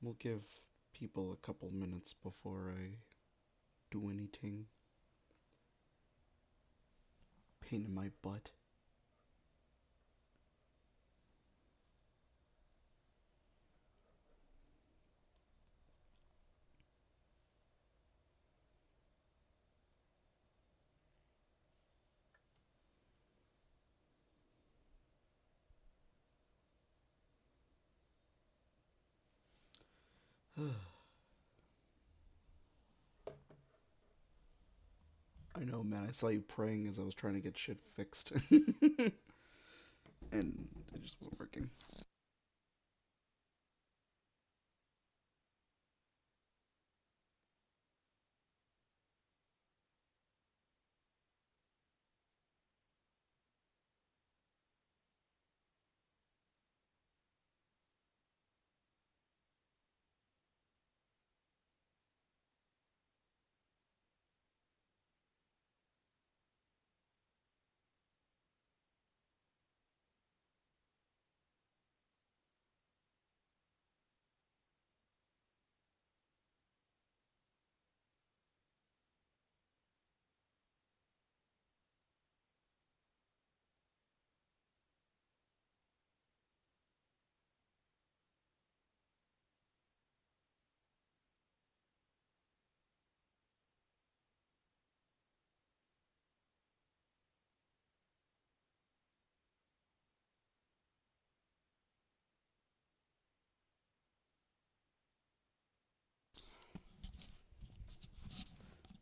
We'll give people a couple minutes before I do anything. Pain in my butt. I know, man. I saw you praying as I was trying to get shit fixed. And it just wasn't working.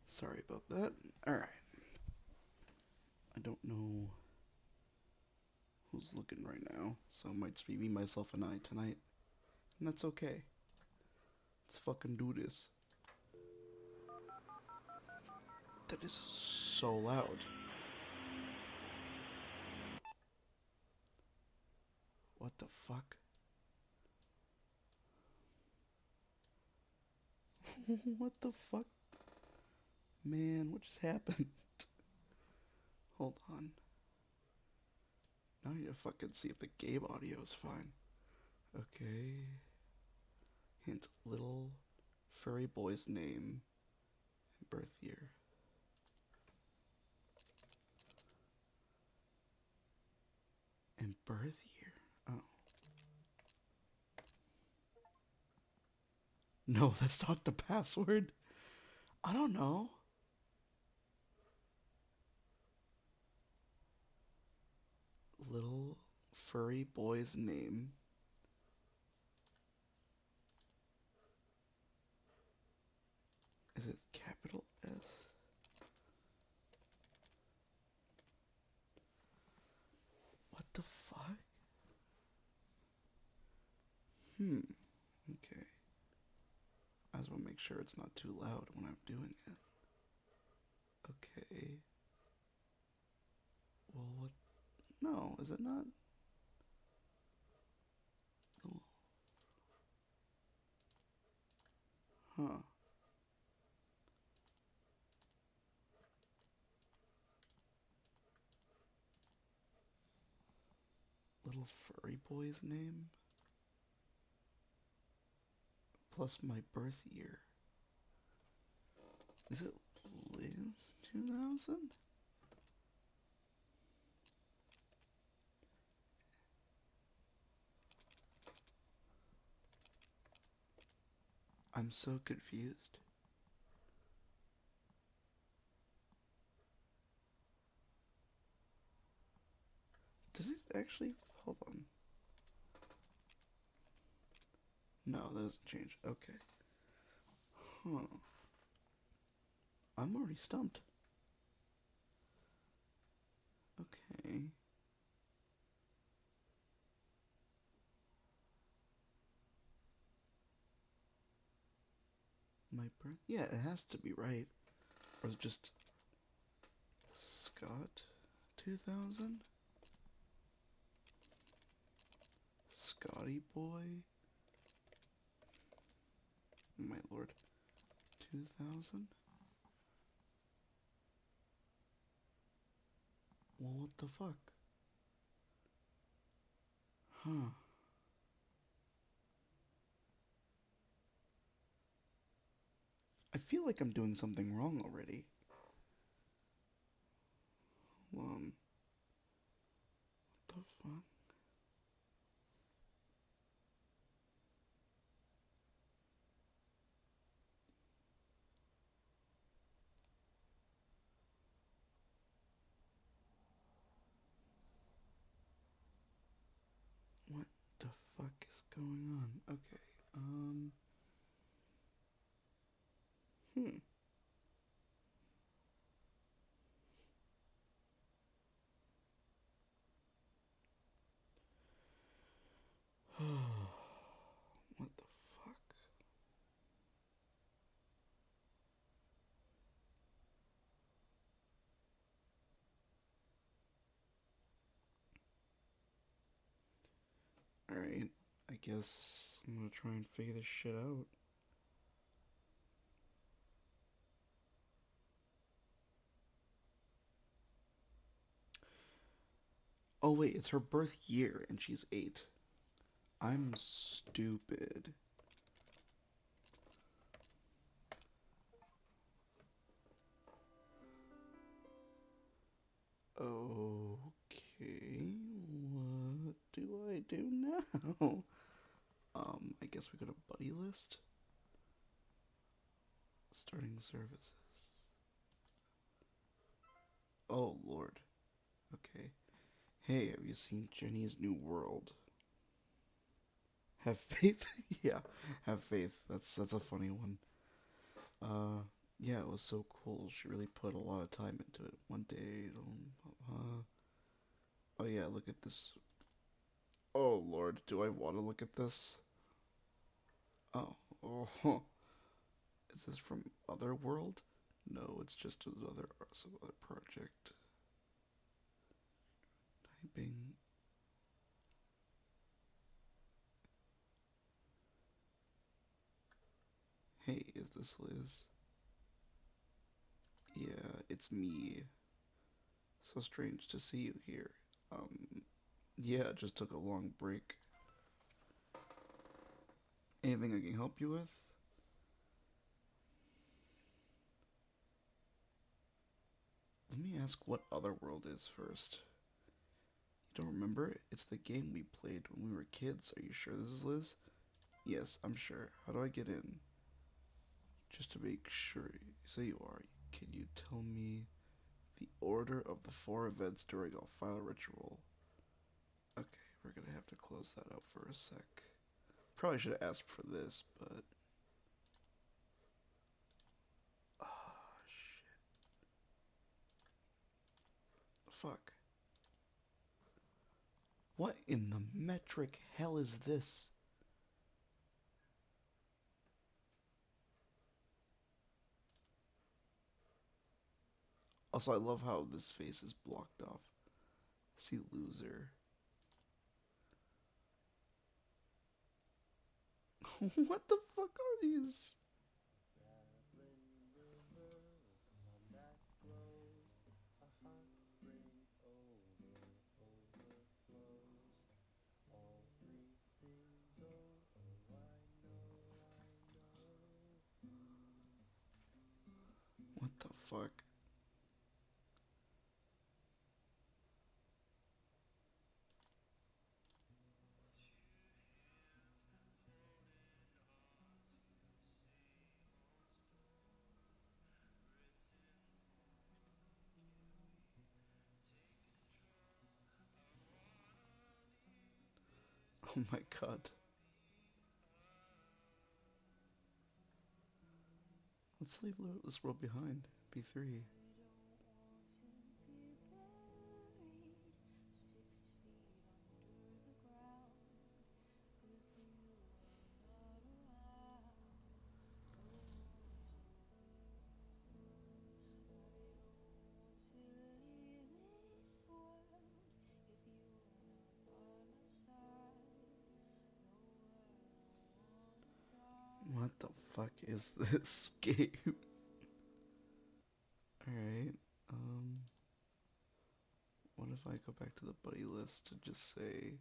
Sorry about that. Alright. I don't know who's looking right now, so it might just be me, myself, and I tonight. And that's okay. Let's fucking do this. That is so loud. What the fuck? What the fuck? Man, what just happened? Hold on. Now I need to fucking see if the game audio is fine. Okay. Hint, little furry boy's name and birth year. And birth year? Oh. No, that's not the password. I don't know. Little furry boy's name. Is it capital S? What the fuck? Okay. I just want to make sure it's not too loud when I'm doing it. Okay. Well, what? No, is it not? Oh. Huh. Little furry boy's name? Plus my birth year. Is it Liz 2000? I'm so confused. Does it actually? Hold on. No, that doesn't change. Okay. Huh. I'm already stumped. Okay. My birth? Yeah, it has to be right. Or is it just Scott 2000? Scotty boy? My lord. 2000? Well, what the fuck? Huh. I feel like I'm doing something wrong already. Hold on. What the fuck? What the fuck is going on? Okay. Hmm. What the fuck? Alright. I guess I'm gonna try and figure this shit out. Oh, wait, it's her birth year and she's 8. I'm stupid. Okay, what do I do now? I guess we go to buddy list. Starting services. Oh, Lord. Okay. Hey, have you seen Jenny's New World? Have faith? Yeah, have faith. That's a funny one. Uh, yeah, it was so cool. She really put a lot of time into it. One day, oh yeah, look at this. Oh Lord, do I want to look at this? Oh, oh, is this from Otherworld? No, it's just another some other project. Typing. Hey, is this Liz? Yeah, it's me. So strange to see you here. Yeah, just took a long break. Anything I can help you with? Let me ask what Otherworld is first. You don't remember? It's the game we played when we were kids. Are you sure this is Liz? Yes, I'm sure. How do I get in? Just to make sure. So you are. Can you tell me the order of the 4 events during a final ritual? Okay, we're gonna have to close that out for a sec. Probably should have asked for this, but. Ah, shit. Fuck. What in the metric hell is this? Also, I love how this face is blocked off. See, loser. What the fuck are these? What the fuck? Oh my god. Let's leave this world behind. B3. What the fuck is this game? Alright, what if I go back to the buddy list and just say,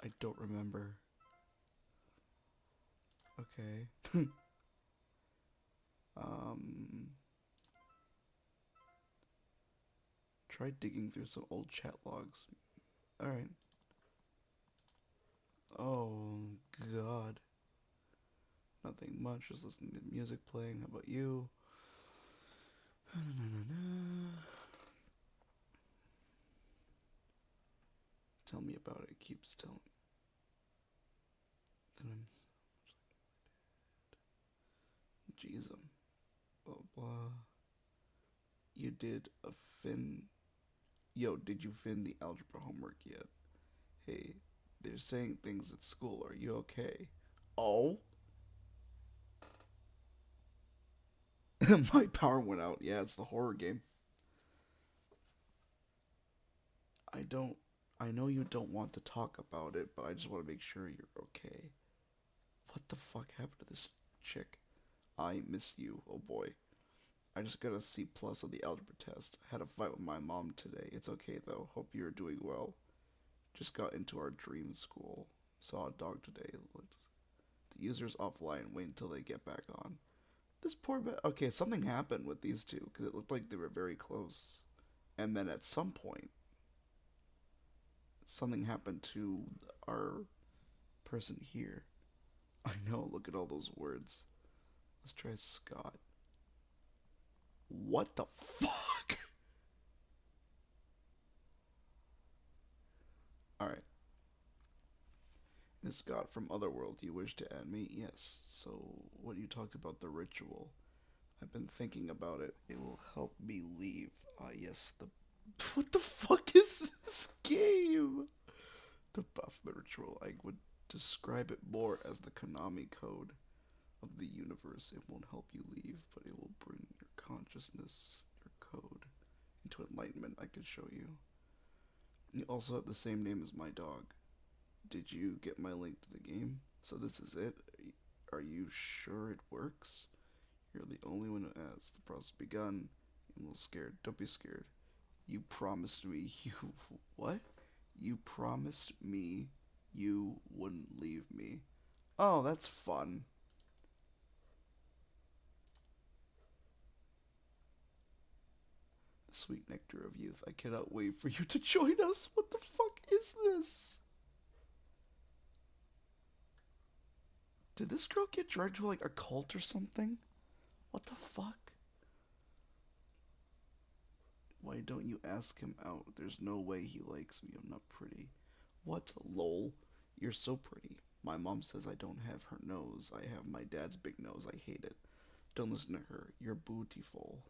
I don't remember? Okay. Um, try digging through some old chat logs. Alright. Oh, God. Nothing much, just listening to music playing. How about you? Tell me about it. It keeps telling. Jeez, blah blah. You did a fin. Yo, did you fin the algebra homework yet? Hey, they're saying things at school. Are you okay? Oh, my power went out. Yeah, it's the horror game. I don't. I know you don't want to talk about it, but I just want to make sure you're okay. What the fuck happened to this chick? I miss you, oh boy. I just got a C plus on the algebra test. I had a fight with my mom today. It's okay though. Hope you're doing well. Just got into our dream school. Saw a dog today. The user's offline. Wait until they get back on. This poor okay, something happened with these two because it looked like they were very close. And then at some point, something happened to our person here. I know, look at all those words. Let's try Scott. What the fuck? Alright. This Scott from Otherworld, you wish to add me? Yes. So, what you talked about the ritual. I've been thinking about it. It will help me leave. Ah, yes, the. What the fuck is this game? The buff the ritual. I would describe it more as the Konami code of the universe. It won't help you leave, but it will bring your consciousness, your code, into enlightenment. I could show you. You also have the same name as my dog. Did you get my link to the game? So this is it? Are you sure it works? You're the only one who asked. The process begun. I'm a little scared. Don't be scared. You promised me you... What? You promised me you wouldn't leave me. Oh, that's fun. The sweet nectar of youth. I cannot wait for you to join us. What the fuck is this? Did this girl get dragged to like a cult or something? What the fuck? Why don't you ask him out? There's no way he likes me. I'm not pretty. What? Lol. You're so pretty. My mom says I don't have her nose. I have my dad's big nose. I hate it. Don't listen to her. You're beautiful.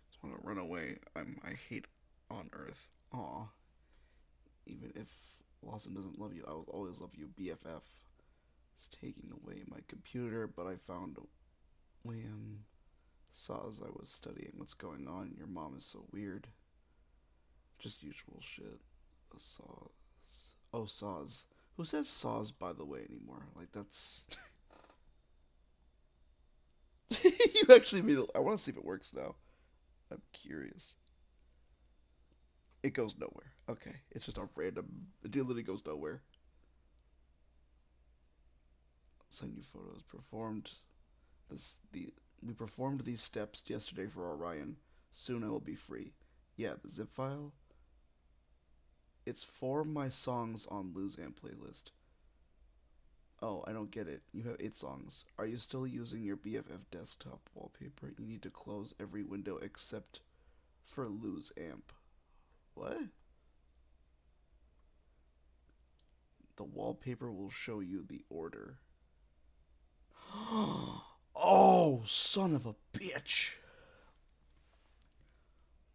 Just want to run away. I hate on Earth. Aw. Even if Lawson doesn't love you, I will always love you. BFF. It's taking away my computer, but I found William. Saw as I was studying what's going on. Your mom is so weird. Just usual shit. Saws. Oh, saws. Who says saws, by the way, anymore? Like, that's... You actually made it... I want to see if it works now. I'm curious. It goes nowhere. Okay. It's just a random... It literally goes nowhere. Send you photos. Performed... We performed these steps yesterday for Orion. Soon I will be free. Yeah, the zip file? It's 4 of my songs on Luzan playlist. Oh, I don't get it. You have 8 songs. Are you still using your BFF desktop wallpaper? You need to close every window except for Lose Amp. What? The wallpaper will show you the order. Oh, son of a bitch.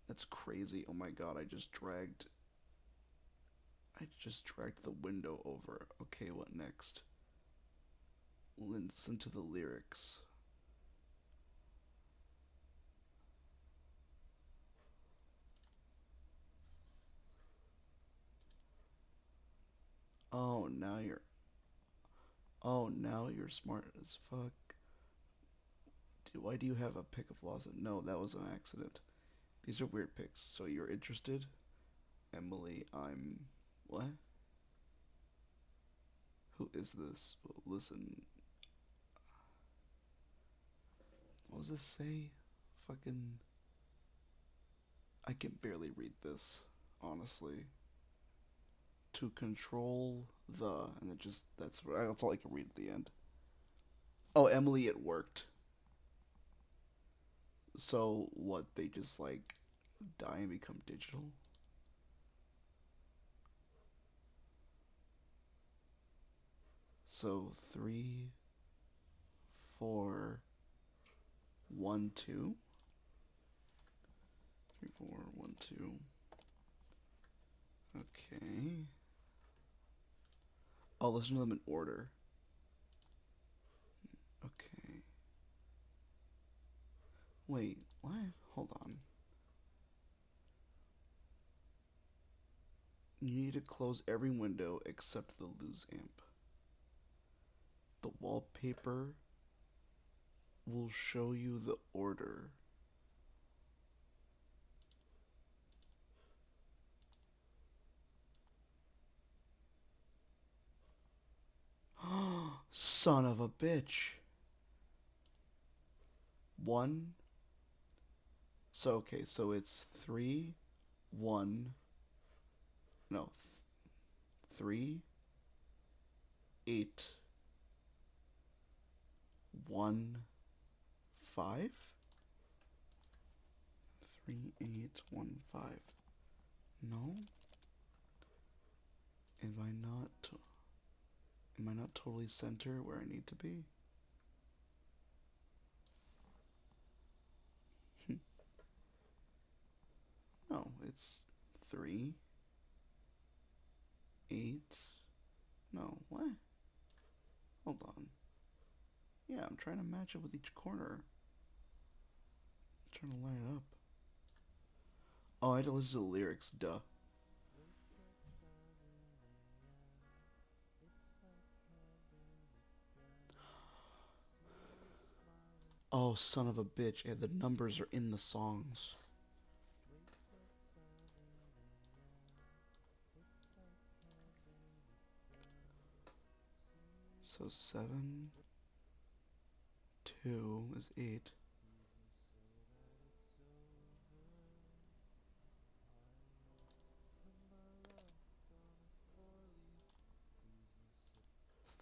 That's crazy. Oh my god, I just dragged the window over. Okay, what next? Listen to the lyrics. Oh, now you're... Oh, now you're smart as fuck. Why do you have a pic of Lawson? No, that was an accident. These are weird pics. So you're interested? Emily, I'm... What? Who is this? Well, listen. What does this say? Fucking. I can barely read this, honestly. To control the. And it just. That's all I can read at the end. Oh, Emily, it worked. So, what? They just, like, die and become digital? So, 3, 4, 1, 2. 3, 4, 1, 2. Okay. Oh, listen to them in order. Okay. Wait, what? Hold on. You need to close every window except the lose amp. The wallpaper will show you the order. Son of a bitch. One. So, okay, so it's 3, 1. No. 3, 8, 1, 5. 3, 8, 1, 5. No? Am I not. Am I not totally center where I need to be? No, it's 3, 8. No, what? Hold on. Yeah, I'm trying to match it with each corner. I'm trying to line it up. Oh, I had to listen to the lyrics, duh. Oh, son of a bitch. Yeah, the numbers are in the songs. So 7, 2 is 8.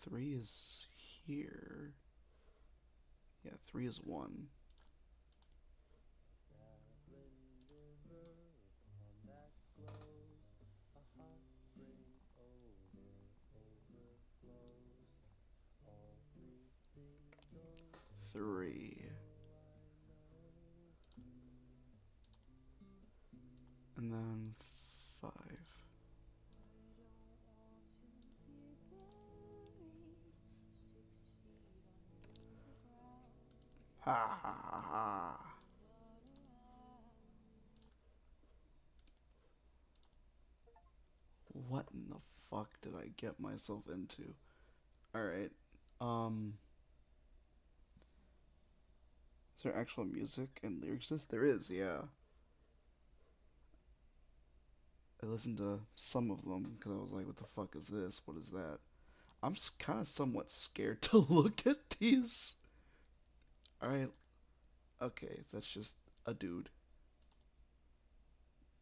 3 is here. Yeah, 3 is 1. Three. And then 5. Ha ha ha ha. What in the fuck did I get myself into? Alright. Um. Is there actual music and lyrics to this? There is, yeah. I listened to some of them because I was like, what the fuck is this? What is that? I'm kind of somewhat scared to look at these. Alright. Okay, that's just a dude.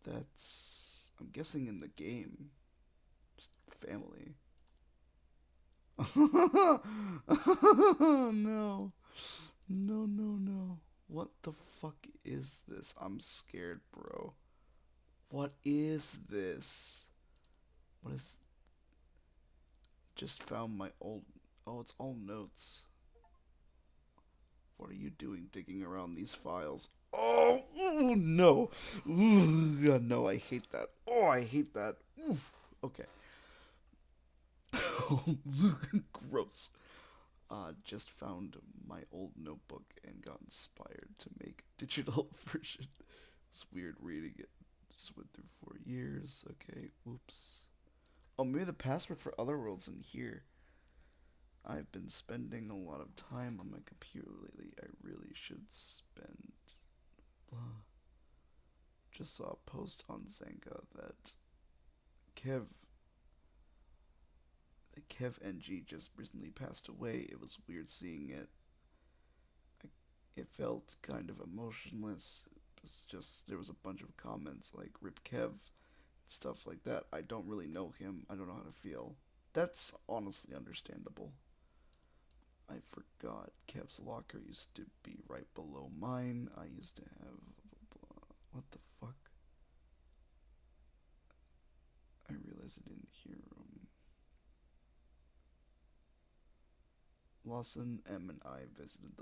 That's. I'm guessing in the game. Just family. No. No, no, no. What the fuck is this? I'm scared, bro. What is this? What is. Just found my old. Oh, it's all notes. What are you doing digging around these files? Oh, ooh, no. Ooh, God, no, I hate that. Oh, I hate that. Oof. Okay. Gross. Just found my old notebook and got inspired to make a digital version. It's weird reading it. Just went through 4 years. Okay, oops. Oh, maybe the password for Otherworld's in here. I've been spending a lot of time on my computer lately. I really should spend. Blah. Just saw a post on Zanga that Kev Kev NG just recently passed away. It was weird seeing it. It felt kind of emotionless. It was just, there was a bunch of comments like Rip Kev, stuff like that. I don't really know him. I don't know how to feel. That's honestly understandable. I forgot Kev's locker used to be right below mine. I used to have. What the fuck? I realized I didn't hear him. Lawson, M, and I visited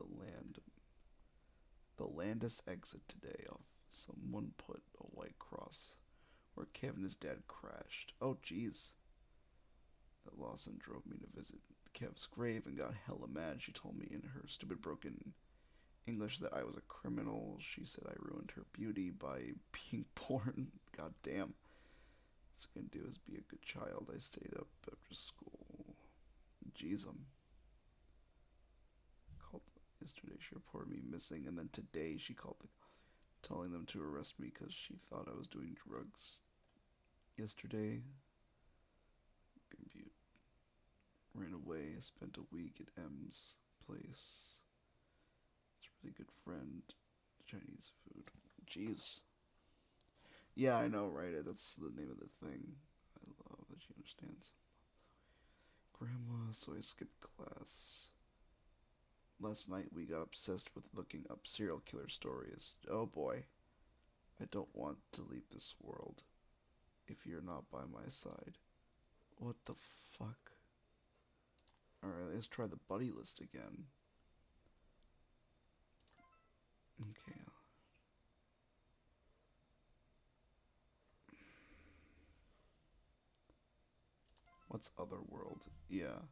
the Landis exit today. Off someone put a white cross where Kev and his dad crashed. Oh, jeez. That Lawson drove me to visit Kev's grave and got hella mad. She told me in her stupid broken English that I was a criminal. She said I ruined her beauty by being born. God damn. What's I gonna do is be a good child. I stayed up after school. Jeez, called yesterday. She reported me missing, and then today she called telling them to arrest me because she thought I was doing drugs. Yesterday, confused, ran away. I spent a week at M's place. It's a really good friend. Chinese food. Jeez. Yeah, I know, right? That's the name of the thing. I love that she understands. Grandma, so I skipped class. Last night we got obsessed with looking up serial killer stories. Oh boy. I don't want to leave this world if you're not by my side. What the fuck? Alright, let's try the buddy list again. Okay. What's Otherworld? Yeah.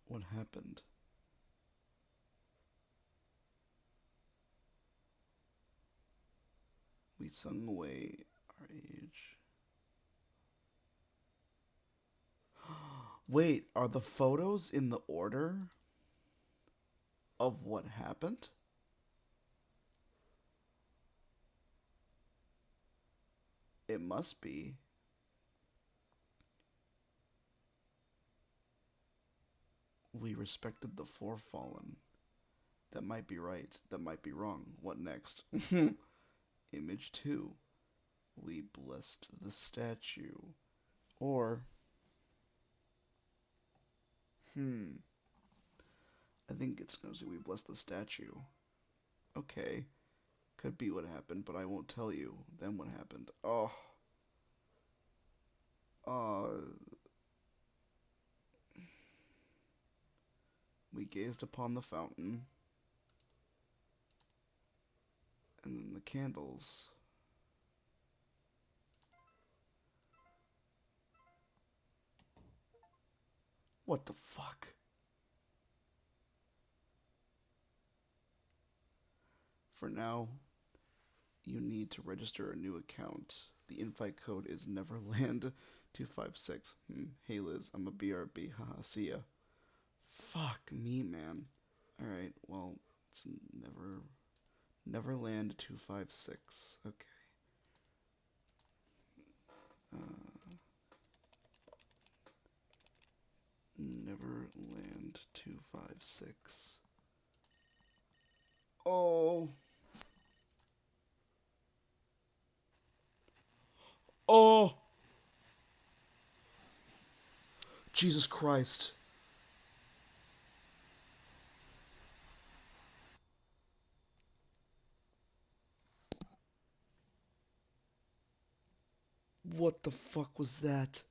What happened? We sung away our age. Wait, are the photos in the order of what happened? It must be. We respected the forefallen. That might be right. That might be wrong. What next? Image 2. We blessed the statue. Or, I think it's going to say we blessed the statue. Okay. Could be what happened, but I won't tell you. Then what happened? Oh. We gazed upon the fountain. And then the candles. What the fuck? For now, you need to register a new account. The invite code is Neverland256. Hey Liz, I'm a BRB. Haha, see ya. Fuck me, man. Alright, well, it's Neverland256. Okay. Neverland256. Oh. Oh. Jesus Christ. What the fuck was that?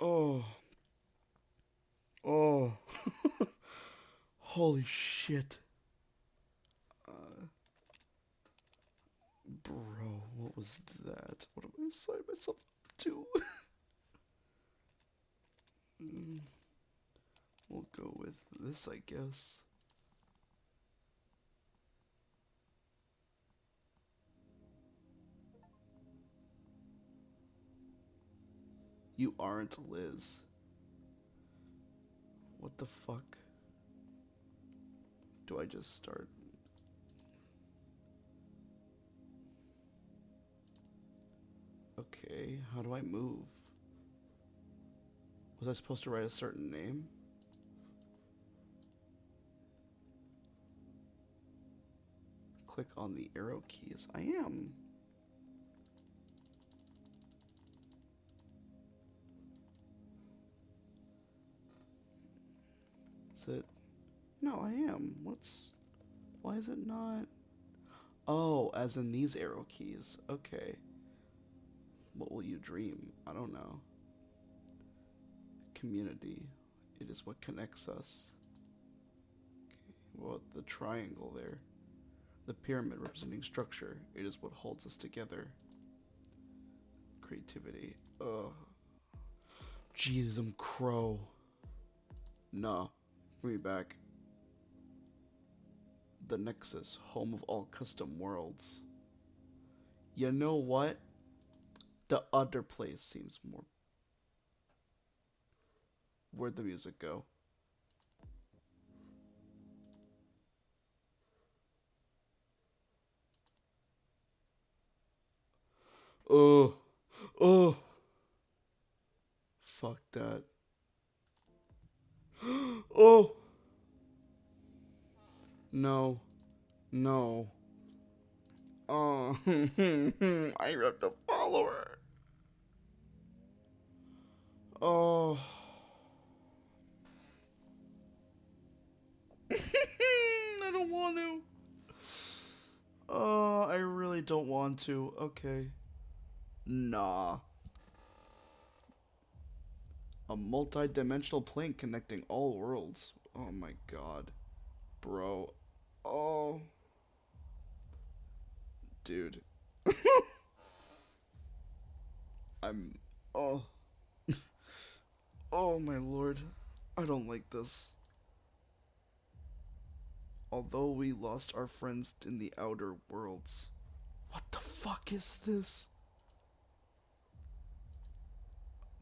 Oh. Oh. Holy shit. Bro, what was that? What am I signing myself up to? We'll go with this, I guess. You aren't Liz. What the fuck? Do I just start? Okay, how do I move? Was I supposed to write a certain name? Click on the arrow keys. I am. Is it? No, I am. Why is it not? Oh, as in these arrow keys. Okay. What will you dream? I don't know. Community. It is what connects us. Okay. Well, the triangle there. The pyramid representing structure. It is what holds us together. Creativity. Ugh. Jesus, I'm crow. Nah. Bring me back. The Nexus, home of all custom worlds. You know what? The other place seems more. Where'd the music go? Oh, oh, fuck that. Oh, no, no. Oh, I have to follow her. Oh, I don't want to. Oh, I really don't want to. Okay. Nah. A multi-dimensional plane connecting all worlds. Oh my god. Bro. Oh. Dude. I'm. Oh. Oh my lord. I don't like this. Although we lost our friends in the outer worlds. What the fuck is this?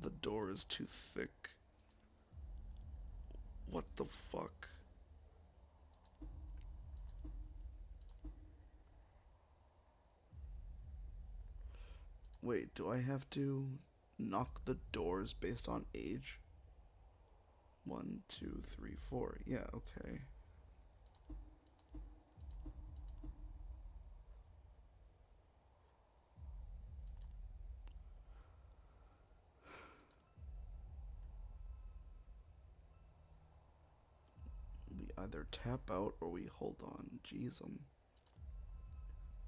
The door is too thick. What the fuck? Wait, do I have to knock the doors based on age? 1, 2, 3, 4. Yeah, okay. We either tap out or we hold on. Jeez,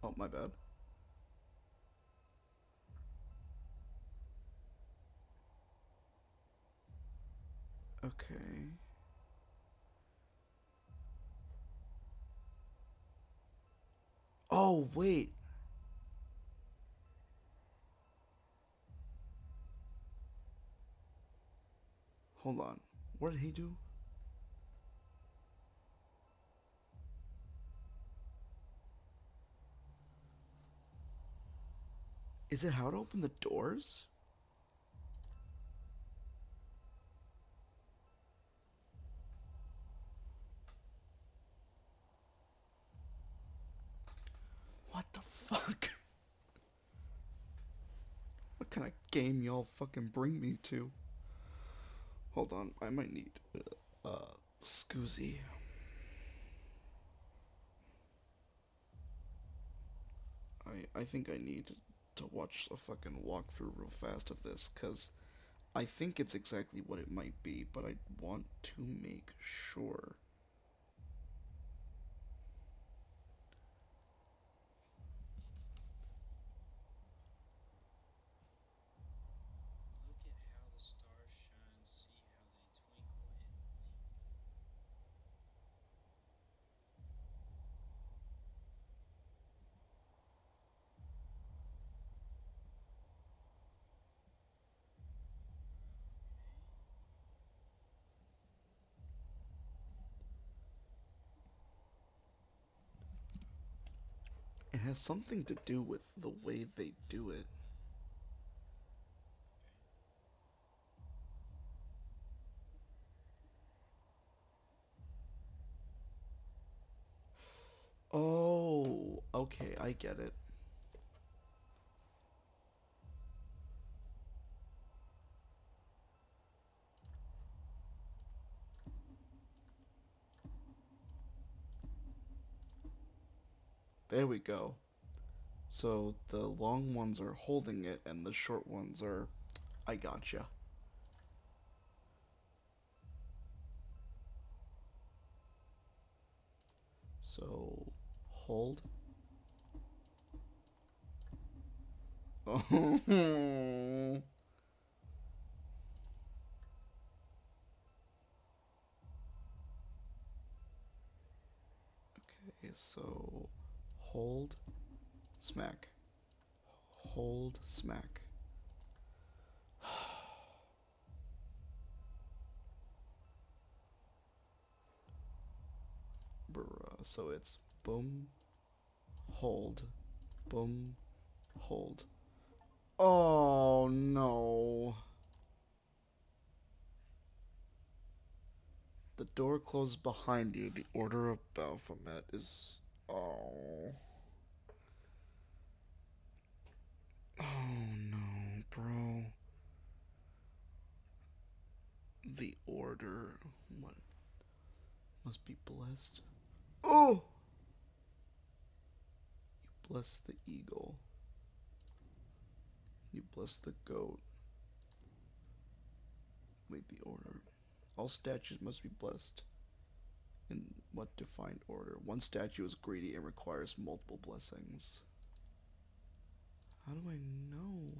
oh, my bad. Okay. Oh, wait. Hold on. What did he do? Is it how to open the doors? What the fuck? What kind of game y'all fucking bring me to? Hold on, I might need Scoozy. I think I need to watch a fucking walkthrough real fast of this, cause I think it's exactly what it might be, but I want to make sure. It has something to do with the way they do it. Oh, okay, I get it. There we go. So the long ones are holding it, and the short ones are. I gotcha. So hold. Okay, so hold, smack, hold, smack. Bruh. So it's boom, hold, boom, hold. Oh no. The door closed behind you. The order of Baphomet is. Oh. Oh no, bro. The order. What? Must be blessed. Oh! You bless the eagle. You bless the goat. Wait, the order. All statues must be blessed. In what defined order? One statue is greedy and requires multiple blessings. How do I know?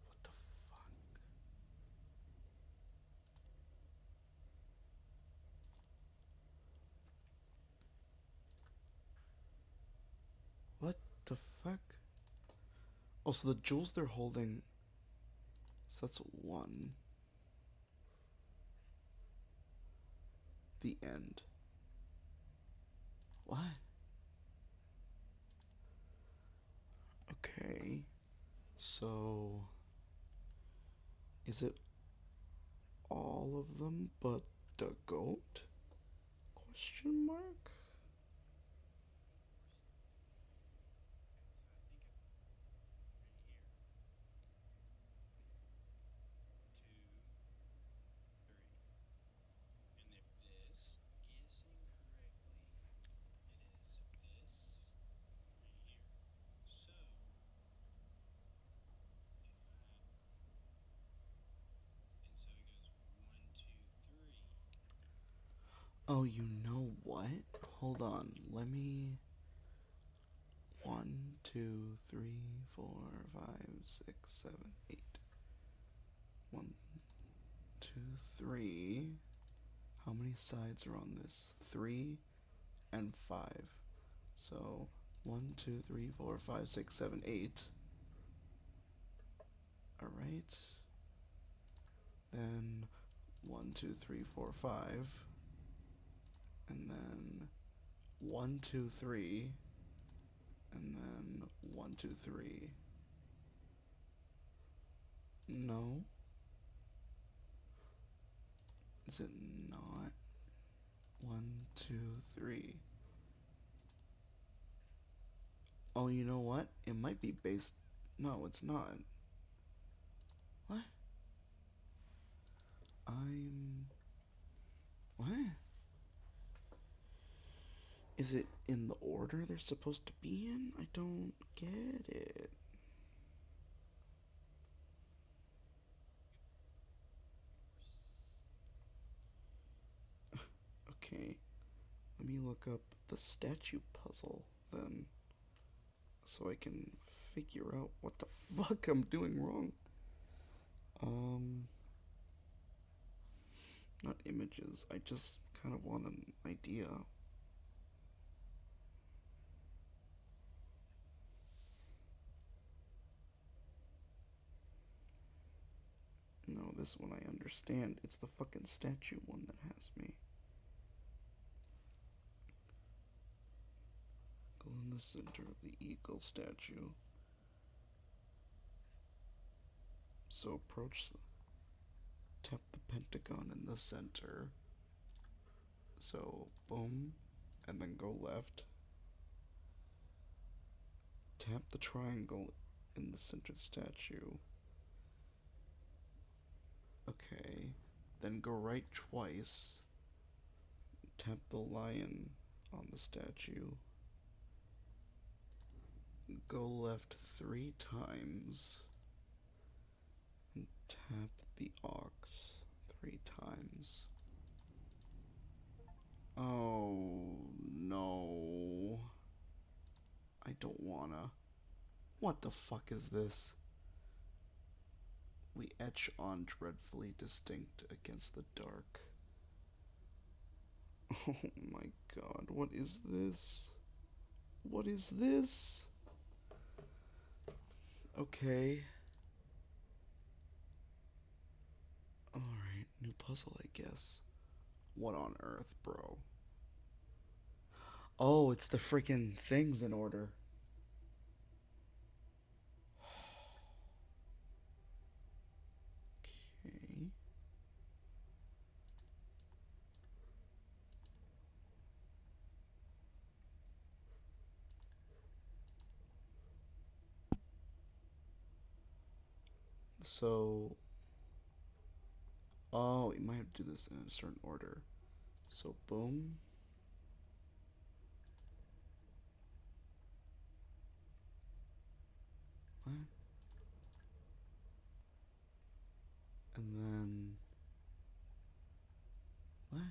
What the fuck? What the fuck? Oh, so the jewels they're holding. So that's one. The end. What? Okay. So. Is it all of them but the goat? Question mark? Oh, you know what? Hold on. Let me. 1, 2, 3, 4, 5, 6, 7, 8. 1, 2, 3. How many sides are on this? 3 and 5. So 1, 2, 3, 4, 5, 6, 7, 8. All right. Then 1, 2, 3, 4, 5. And then 1, 2, 3. And then 1, 2, 3. No. Is it not? 1, 2, 3. Oh, you know what? It might be based. No, it's not. What? I'm. What? Is it in the order they're supposed to be in? I don't get it. Okay, let me look up the statue puzzle then so I can figure out what the fuck I'm doing wrong. Um, not images. I just kind of want an idea. No, this one I understand. It's the fucking statue one that has me. Go in the center of the eagle statue. So approach, tap the pentagon in the center. So, boom, and then go left. Tap the triangle in the center statue. Okay. Then go right twice. Tap the lion on the statue. Go left 3 times. And tap the ox 3 times. Oh, no. I don't wanna. What the fuck is this? We etch on dreadfully distinct against the dark. Oh my god, what is this? What is this? Okay. Alright, new puzzle, I guess. What on earth, bro? Oh, it's the freaking things in order. Okay. So, oh, we might have to do this in a certain order. So, boom. What? And then, what?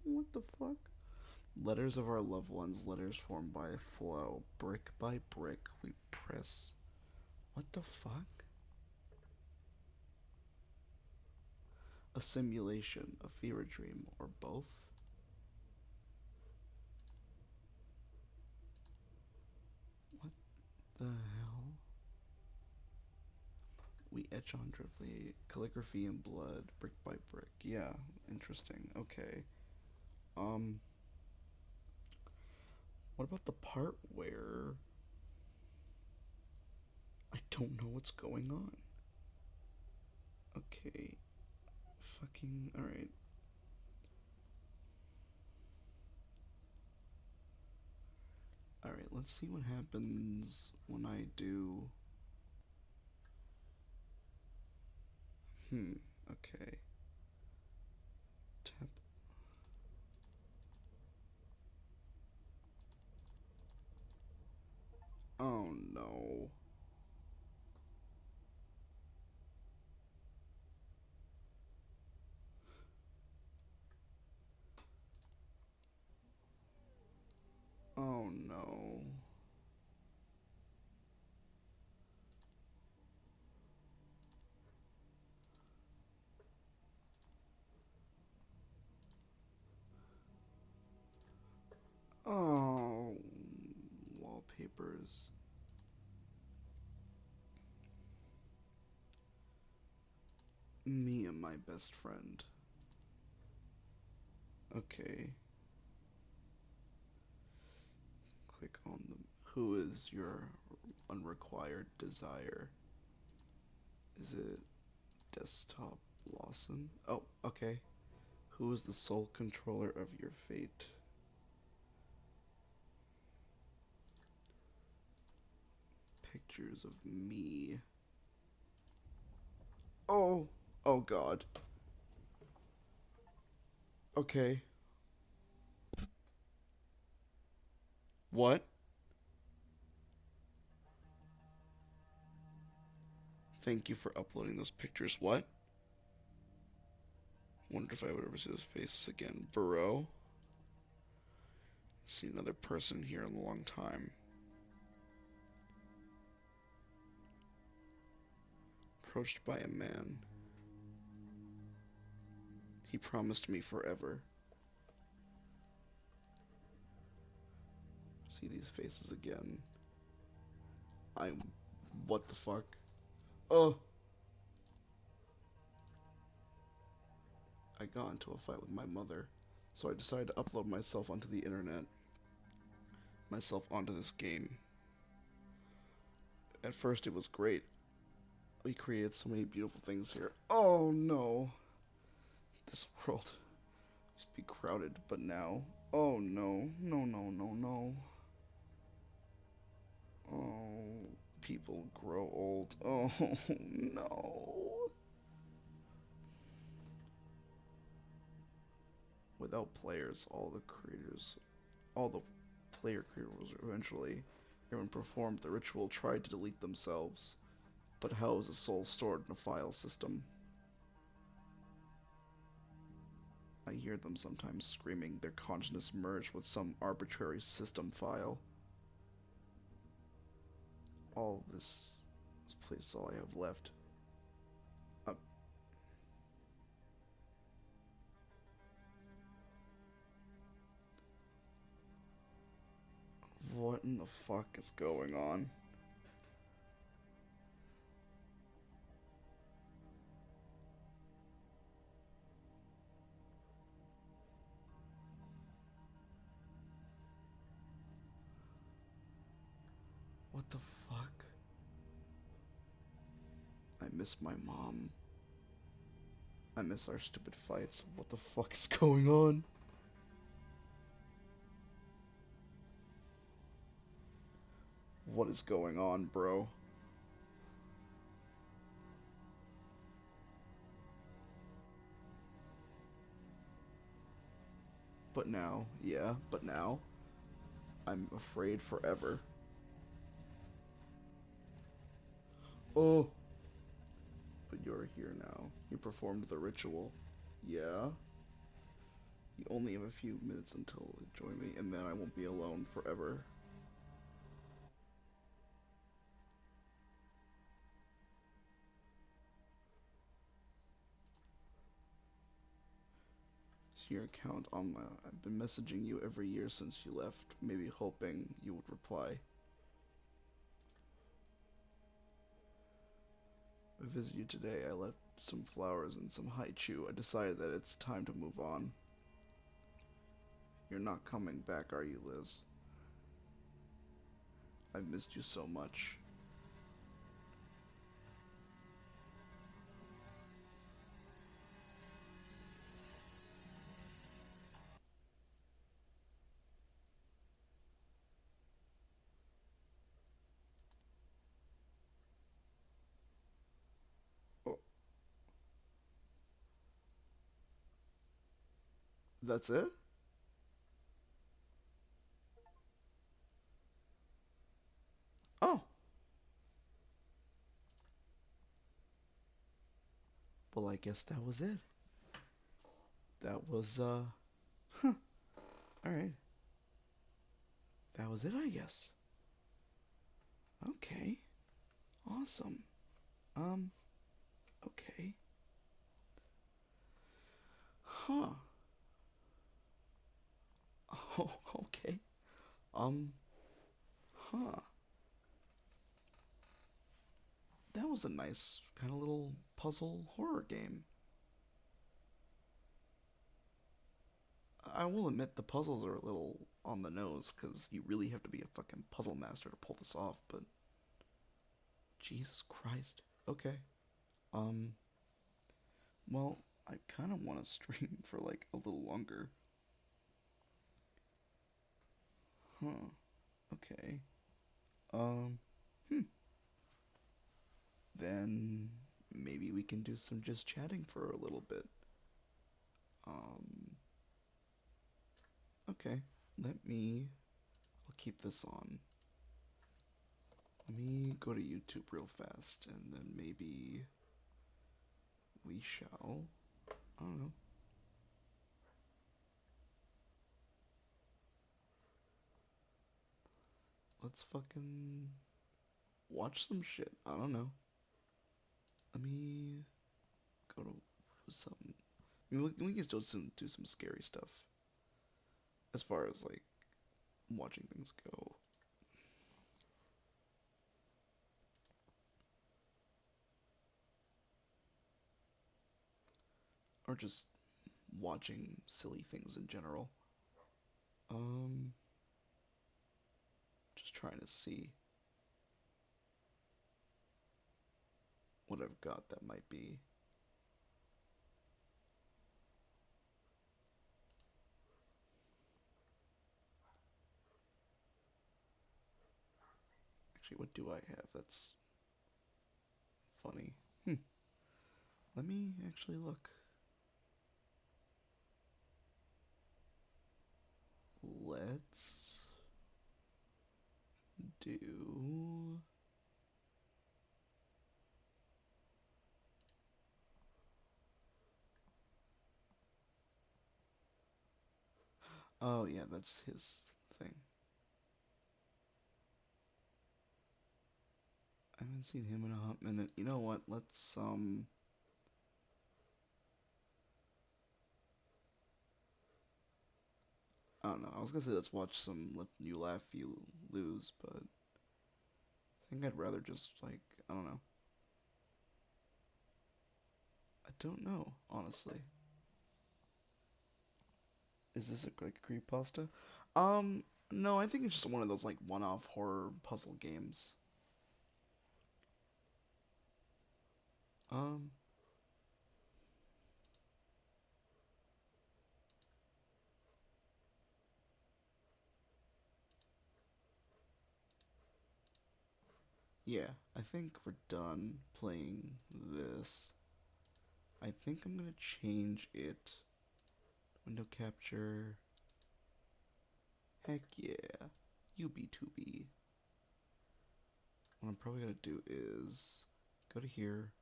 What the fuck? Letters of our loved ones, letters formed by flow. Brick by brick, we press. What the fuck? A simulation, a fever dream, or both? What the hell? We etch on driftly, calligraphy in blood, brick by brick. Yeah, interesting. Okay. Um, what about the part where I don't know what's going on? Okay. Fucking, alright. Alright, let's see what happens when I do. Okay. Tap. Oh no. Oh no. Oh, wallpapers. Me and my best friend. Okay. Click on the. Who is your unrequired desire? Is it desktop Lawson? Oh, okay. Who is the sole controller of your fate? Pictures of me. Oh, oh god. Okay. What? Thank you for uploading those pictures. What? Wonder if I would ever see his face again. Burrow? See another person here in a long time. Approached by a man. He promised me forever. See these faces again. I'm. What the fuck? Oh! I got into a fight with my mother, so I decided to upload myself onto the internet. Myself onto this game. At first it was great. We created so many beautiful things here. Oh no. This world used to be crowded, but now. Oh no. No, no, no, no. Oh, people grow old. Oh no. Without players, all the player creators eventually, everyone performed the ritual, tried to delete themselves. But how is a soul stored in a file system? I hear them sometimes screaming, their consciousness merged with some arbitrary system file. All this place is all I have left. Uh, what in the fuck is going on? What the fuck? I miss my mom. I miss our stupid fights. What the fuck is going on? What is going on, bro? But now, yeah, but now, I'm afraid forever. Oh! But you're here now. You performed the ritual. Yeah? You only have a few minutes until you join me, and then I won't be alone forever. See your account on my. I've been messaging you every year since you left, maybe hoping you would reply. I visited you today. I left some flowers and some haichu. I decided that it's time to move on. You're not coming back, are you, Liz? I've missed you so much. Oh, that's it? Oh, well, I guess that was it. That was, alright. That was it, I guess. Okay. Awesome. Um, okay. Huh. Oh, okay. Um, huh. That was a nice kind of little puzzle horror game. I will admit the puzzles are a little on the nose because you really have to be a fucking puzzle master to pull this off, but Jesus Christ. Okay. Um, well, I kind of want to stream for like a little longer. Huh. Okay. Um, hmm. Then maybe we can do some just chatting for a little bit. Um, okay. Let me. I'll keep this on. Let me go to YouTube real fast and then maybe we shall. I don't know. Let's fucking watch some shit. I don't know. Let me go to some. I mean, we can still do some scary stuff as far as like watching things go. Or just watching silly things in general. Um, just trying to see what I've got that might be. Actually, what do I have? That's funny. Let me actually look. Let's do... Oh, yeah, that's his thing. I haven't seen him in a hot minute. You know what? Let's, I don't know. I was gonna say let's watch some Let You Laugh, You Lose, but I think I'd rather just, like, I don't know. I don't know, honestly. Is this a, like, creepypasta? No, I think it's just one of those, like, one-off horror puzzle games. Um, yeah, I think we're done playing this. I think I'm gonna change it. Window capture. Heck yeah. UB2B. What I'm probably gonna do is go to here,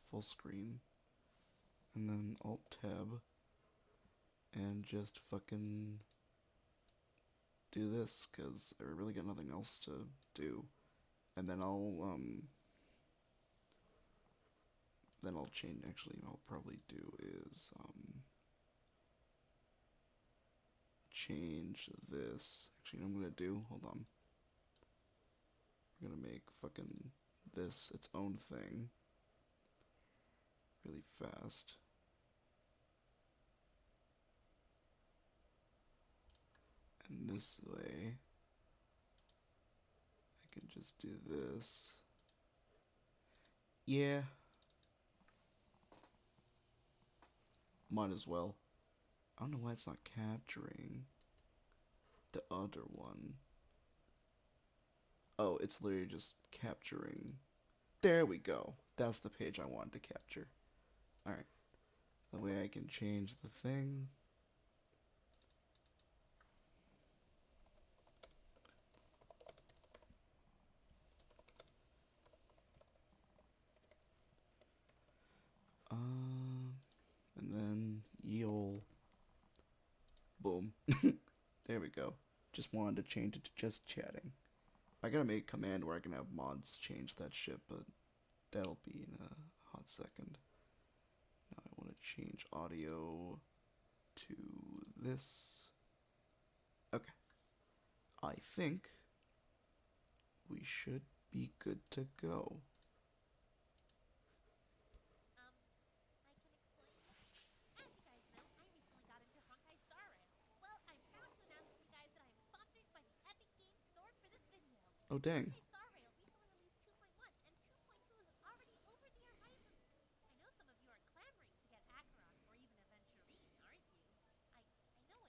full screen, and then Alt Tab, and just fucking do this, because I really got nothing else to do. And then I'll change, actually, what I'll probably do is, change this. Actually, what I'm gonna do, hold on. We're gonna make fucking this its own thing really fast. And this way, I can just do this. Yeah. Might as well. I don't know why it's not capturing the other one. Oh, it's literally just capturing. There we go. That's the page I wanted to capture. Alright. That way I can change the thing. And then yeol. Boom. There we go. Just wanted to change it to just chatting. I gotta make a command where I can have mods change that shit, but that'll be in a hot second. Now I want to change audio to this. Okay. I think we should be good to go. Oh dang.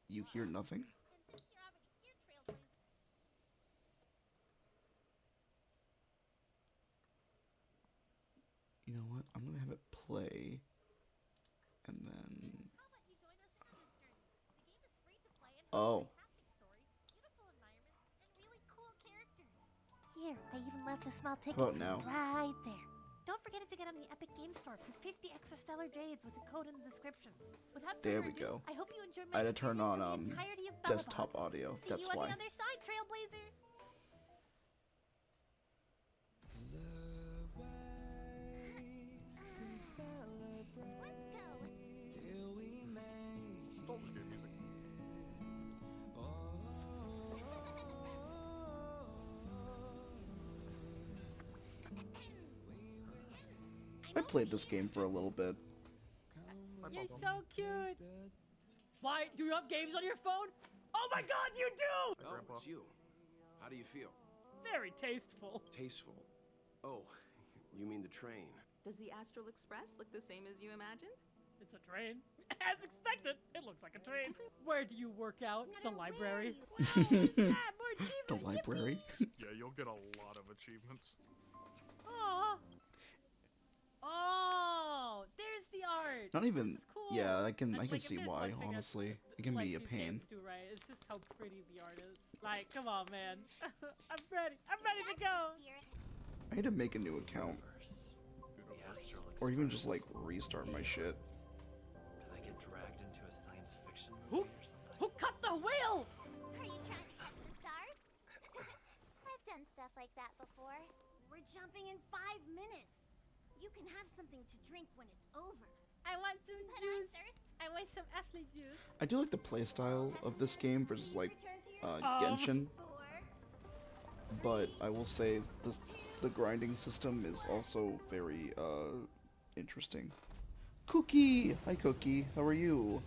You hear nothing? You know what? I'm gonna have it play, and then... Oh. Here, I even left a small ticket How about for you now? right there. Don't forget to get on the Epic Game Store for 50 extra stellar jades with the code in the description. Without There further we ado, go. I hope you enjoyed I my had to turn experience on from the entirety of desktop Bellabog. audio. See That's you on why. the other side, Trailblazer. Baldur's Gate music. I played this game for a little bit. You're so cute. Why, do you have games on your phone? Oh my god, you do! Hi, Grandpa. It's you. How do you feel? Very tasteful. Tasteful. Oh, you mean the train. Does the Astral Express look the same as you imagined? It's a train. As expected, it looks like a train. Where do you work out? The library. Wow, what's that? More The achievements. library. Yeah, you'll get a lot of achievements. Aw. Oh, there's the art. Not even. This is cool. Yeah, I can Like, if see there's why. one thing Honestly, it can like be a these pain. games do right, it's just how pretty the art is. Like, come on, man. I'm ready. I'm ready to go. I need to make a new account, or even just like restart my shit. Can I get dragged into a science fiction Who? movie or something? Who cut the wheel? Are you trying to catch the stars? I've done stuff like that before. We're jumping in 5 minutes. You can have something to drink when it's over. I want some But I'm juice. thirsty. I want some athlete juice. I do like the playstyle of this game versus like Genshin, but I will say the grinding system is also very interesting. Cookie! Hi Cookie, how are you?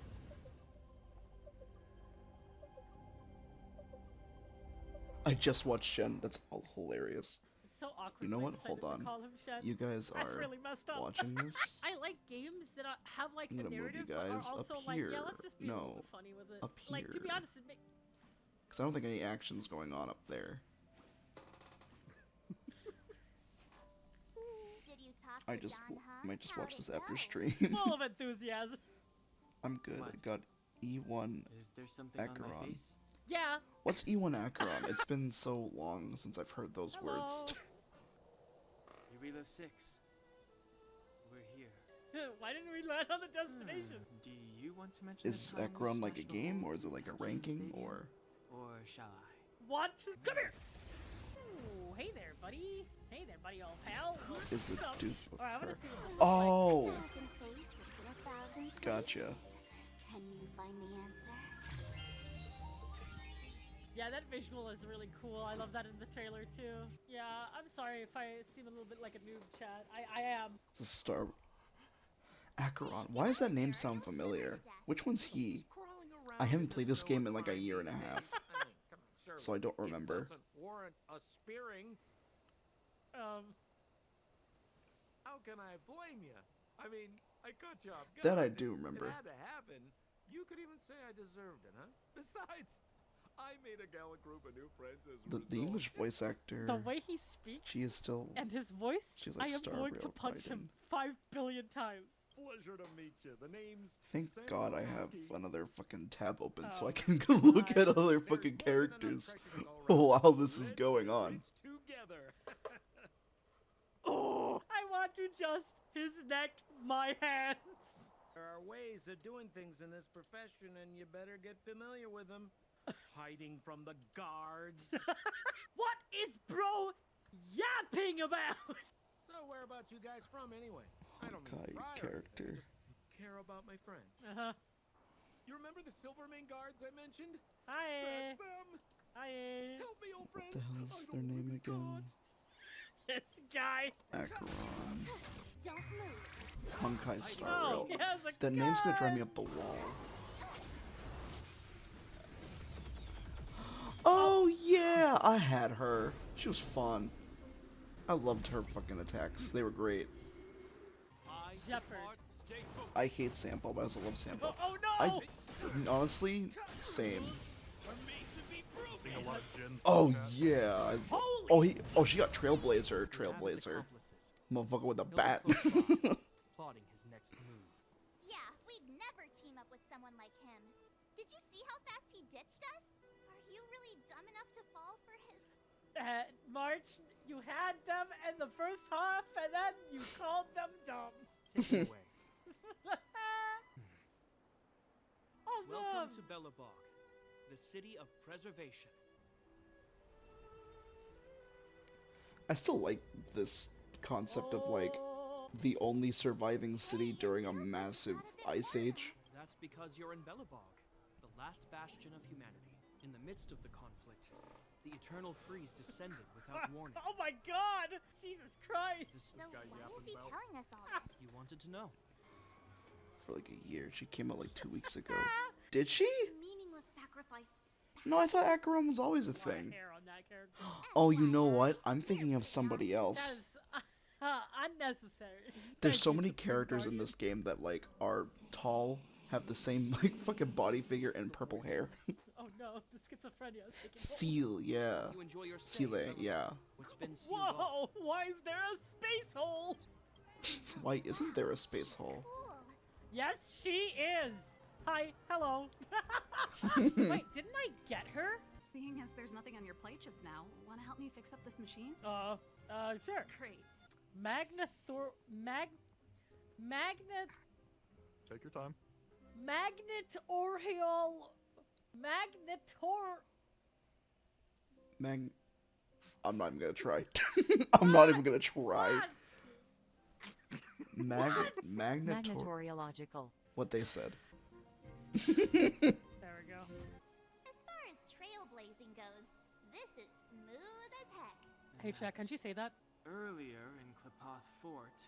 I just watched Shen, that's all hilarious. It's so awkward. You know when I what? decided Hold to on. call him Shen. You guys I've are really messed up. watching this. I like games that have like I'm the gonna move you narrative, but are guys up also like, yeah, here. let's just be a No, little bit funny with it. up Like, to be here. honest, Because I don't think any action's going on up there. Did you talk I to just Don, huh? might just How'd watch it this after go? stream. full of enthusiasm. I'm good. I What? got E1 Is there something on my Acheron. face? Yeah. What's E1 Acheron? It's been so long since I've heard those words. Eurilo 6. We're here. Why didn't we land on the destination? Do you want to mention Is the time we Acheron like a smashed the game, hole or is it in like a Tokyo ranking, Stadium? or... Or shall I? What? Come here. Ooh, hey there, buddy. Hey there, buddy, old pal. Is it What's up? dupe of Alright, I'm gonna her? see what this looks Oh! 1,000 faces in 1,000 Gotcha. places. Can you find the answer? Yeah, that visual is really cool. I love that in the trailer too. Yeah, I'm sorry if I seem a little bit like a noob, chat. I am. It's a star... Acheron. Why does that name sound familiar? Which one's he? I haven't played this game in like a year and a half, so I don't remember. Doesn't warrant a spearing. How can I blame you? I mean, I got you off guard. That I do remember. It had to happen. You could even say I deserved it, huh? Besides, I made a gallant group of new friends as a The result. English voice actor, The way he speaks she is still... and his voice, she's like I am Star going to Rail punch Biden. him 5 billion times. Pleasure to meet you. The name's Thank Sam God I have Wolski. another fucking tab open so I Oh, can go look at God. other There's fucking more than enough characters treasure to go around. while this is Let's going get on. rich together. Oh, I want to just his neck, my hands. There are ways of doing things in this profession, and you better get familiar with them. Hiding from the guards. What is bro yapping about? So, where about you guys from, anyway? I don't mean Honkai to pry or character. anything, I just care about my friends. Uh-huh. You remember the Silvermane guards I mentioned? Hi. That's them. Hi. Help me, old What friends. the hell's I their don't wanna name be again? This guy. Acheron. Don't move. Honkai Star Oh, Rail. he has a That name's gonna drive me gun. up the wall. Oh yeah, I had her. She was fun. I loved her fucking attacks. They were great. Shepherd. I hate Sampo, but I also love Sampo. Oh no! Honestly, same. Seeing a lot of Jins in Oh the chat. yeah. Holy She got Trailblazer. Motherfucker with a bat. Plotting his next move. Yeah, we'd never team up with someone like him. Did you see how fast he ditched us? Are you really dumb enough to fall for his... March, you had them in the first half, and then you called them dumb. Take it away. Awesome. Welcome to Belobog, the city of preservation. I still like this concept of like the only surviving city during a massive ice age. That's because you're in Belobog, the last bastion of humanity. In the midst of the conflict, the eternal freeze descended without warning. Oh my God! Jesus Christ! So guy why yapping is he about- telling us all this? You wanted to know. For like a year. She came out like 2 weeks ago. Did she? Meaningless sacrifice. No, I thought Acheron was always a Lot of thing. hair on that character. Oh, you know what? I'm thinking of somebody That else. is, I Unnecessary. There's Thank so you, many Supreme characters in Guardian. this game that like are tall, have the same like fucking body figure and purple hair. Oh no, the schizophrenia is taking hold. Seal, yeah. You enjoy your stay, Seal, Bellabog. yeah. What's been sealed off? Whoa! Why is there a space hole? Why isn't there a space hole? Cool. Yes, she is. Hi, hello. Wait, didn't I get her? Seeing as there's nothing on your plate just now, want to help me fix up this machine? Sure. Great. Magnet. Take your time. I'm not even gonna try. I'm not even gonna try. Magnetor. Magnetoriological. What they said. There we go. As far as trailblazing goes, this is smooth as heck. Hey, Jack, can't you say that? Earlier in Klipoth Fort,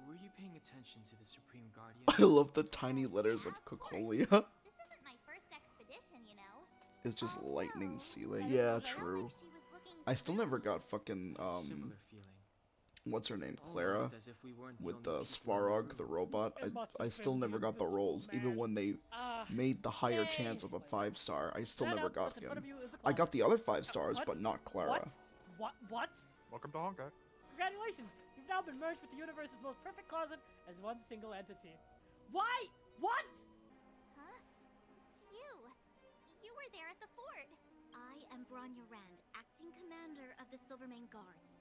were you paying attention to the Supreme Guardian? I love the tiny letters of Cocolia. This isn't my first expedition, you know. It's just Oh, lightning no. sealing. I Yeah, didn't know that. true. Like she was looking I still never got through. fucking Similar feeling. what's her name, Clara, Almost as if we weren't with only the people in the Svarog, the room. robot. It must I have still been never the got the invisible roles, even man. when they made the higher Yay. chance of a 5-star. I still That never up got what's in front him. of you is a I clock. got the other 5 stars, What? but not Clara. What? Welcome to Honkai. Congratulations! You've now been merged with the universe's most perfect closet as one single entity. Why? What? Huh? It's you. You were there at the fort. I am Bronya Rand, acting commander of the Silvermane Guards.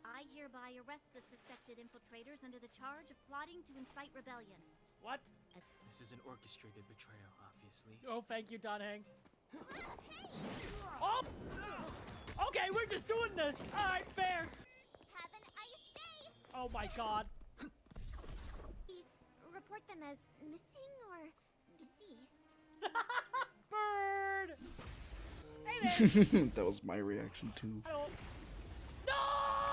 I hereby arrest the suspected infiltrators under the charge of plotting to incite rebellion. What? This is an orchestrated betrayal, obviously. Oh, thank you, Don Hang. Oh! Okay, we're just doing this! Alright, fair! Have an ice day! Oh my god. Report them as missing or deceased. Bird! Hey there! That was my reaction too. I don't... No!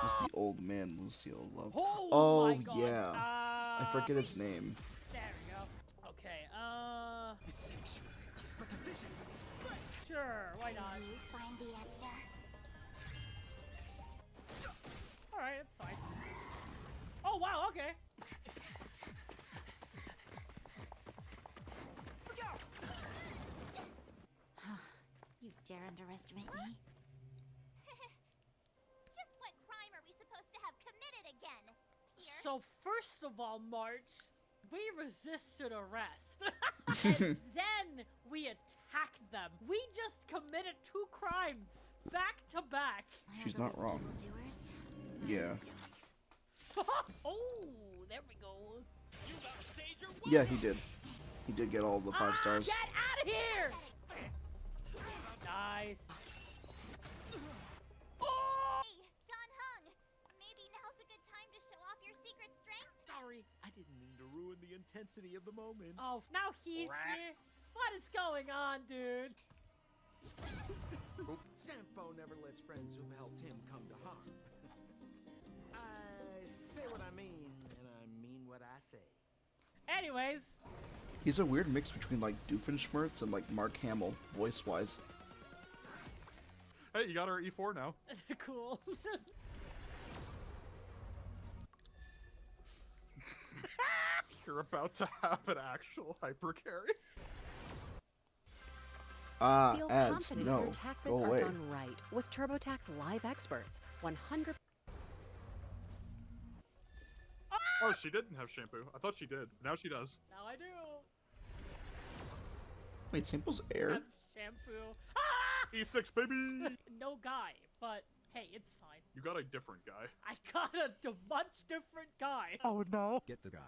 Was the old man Lucio loved? Oh, my god. Yeah, I forget his name. There we go. Okay, The sanctuary is but a vision. sure, why not? You find the answer. Alright, that's fine. Oh, wow, okay. You dare underestimate me? Just what crime are we supposed to have committed again? Here. So, first of all, March, we resisted arrest. And then we attacked them. We just committed 2 crimes back to back. She's not wrong. Doers. Yeah. Oh, there we go. Yeah, he did. He did get all the 5 stars. Get out of here! Nice. Oh! Hey, Don Hung. Maybe now's a good time to show off your secret strength. Sorry, I didn't mean to ruin the intensity of the moment. Oh, now he's here. What is going on, dude? Sampo never lets friends who've helped him come to harm. I say what I mean, and I mean what I say. Anyways, He's a weird mix between like Doofenshmirtz and like Mark Hamill, voice-wise. Hey, you got our E4 now. cool. You're about to have an actual hyper carry. Feel Ads, confident no. your taxes Go are away. done right with TurboTax Live Experts. 100. Oh, she didn't have shampoo. I thought she did. Now she does. Now I do. Wait, Sample's air? Have shampoo. Ah! E6, baby! No guy, but hey, it's fine. You got a different guy. I got a much different guy. Oh no. Get the guy.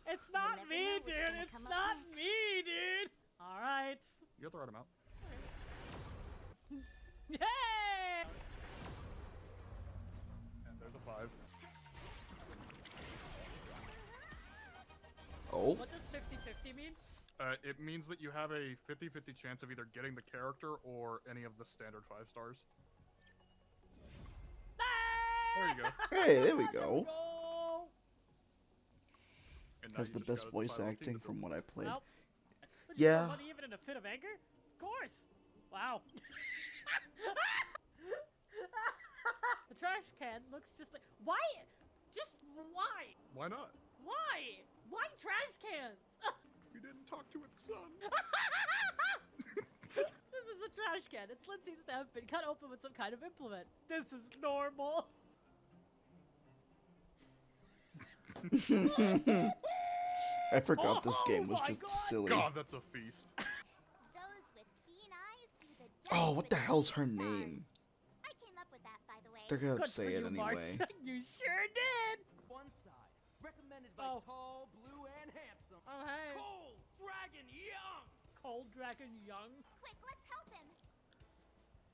It's not never me, know what's dude. gonna It's come up not next. me, dude. All right. You got the right amount. Yay! And there's a 5. Oh, What does 50-50 mean? It means that you have a 50-50 chance of either getting the character or any of the standard 5 stars. There you go. hey, there we There we go. go. And now Has you the just best gotta voice decide what team acting to from build. what I played. Well, would you Yeah. throw money even in a fit of anger? Of course. Wow. The trash can looks just like. Why? Just why? Why not? Why? Why trash cans? You didn't talk to its son. This is a trash can. Its lid seems to have been cut open with some kind of implement. This is normal. I forgot this game was my just God. silly. God, that's a feast. Those with keen eyes see the Oh, depths what the beneath hell's her stars. name? I came up with that, by the way. They're gonna Good say for it you, anyway. March. You sure did. One side, recommended by Oh. tall, blue, and handsome. Oh, hey. Cold Dragon Young! Cold Dragon Young. Quick, let's help him.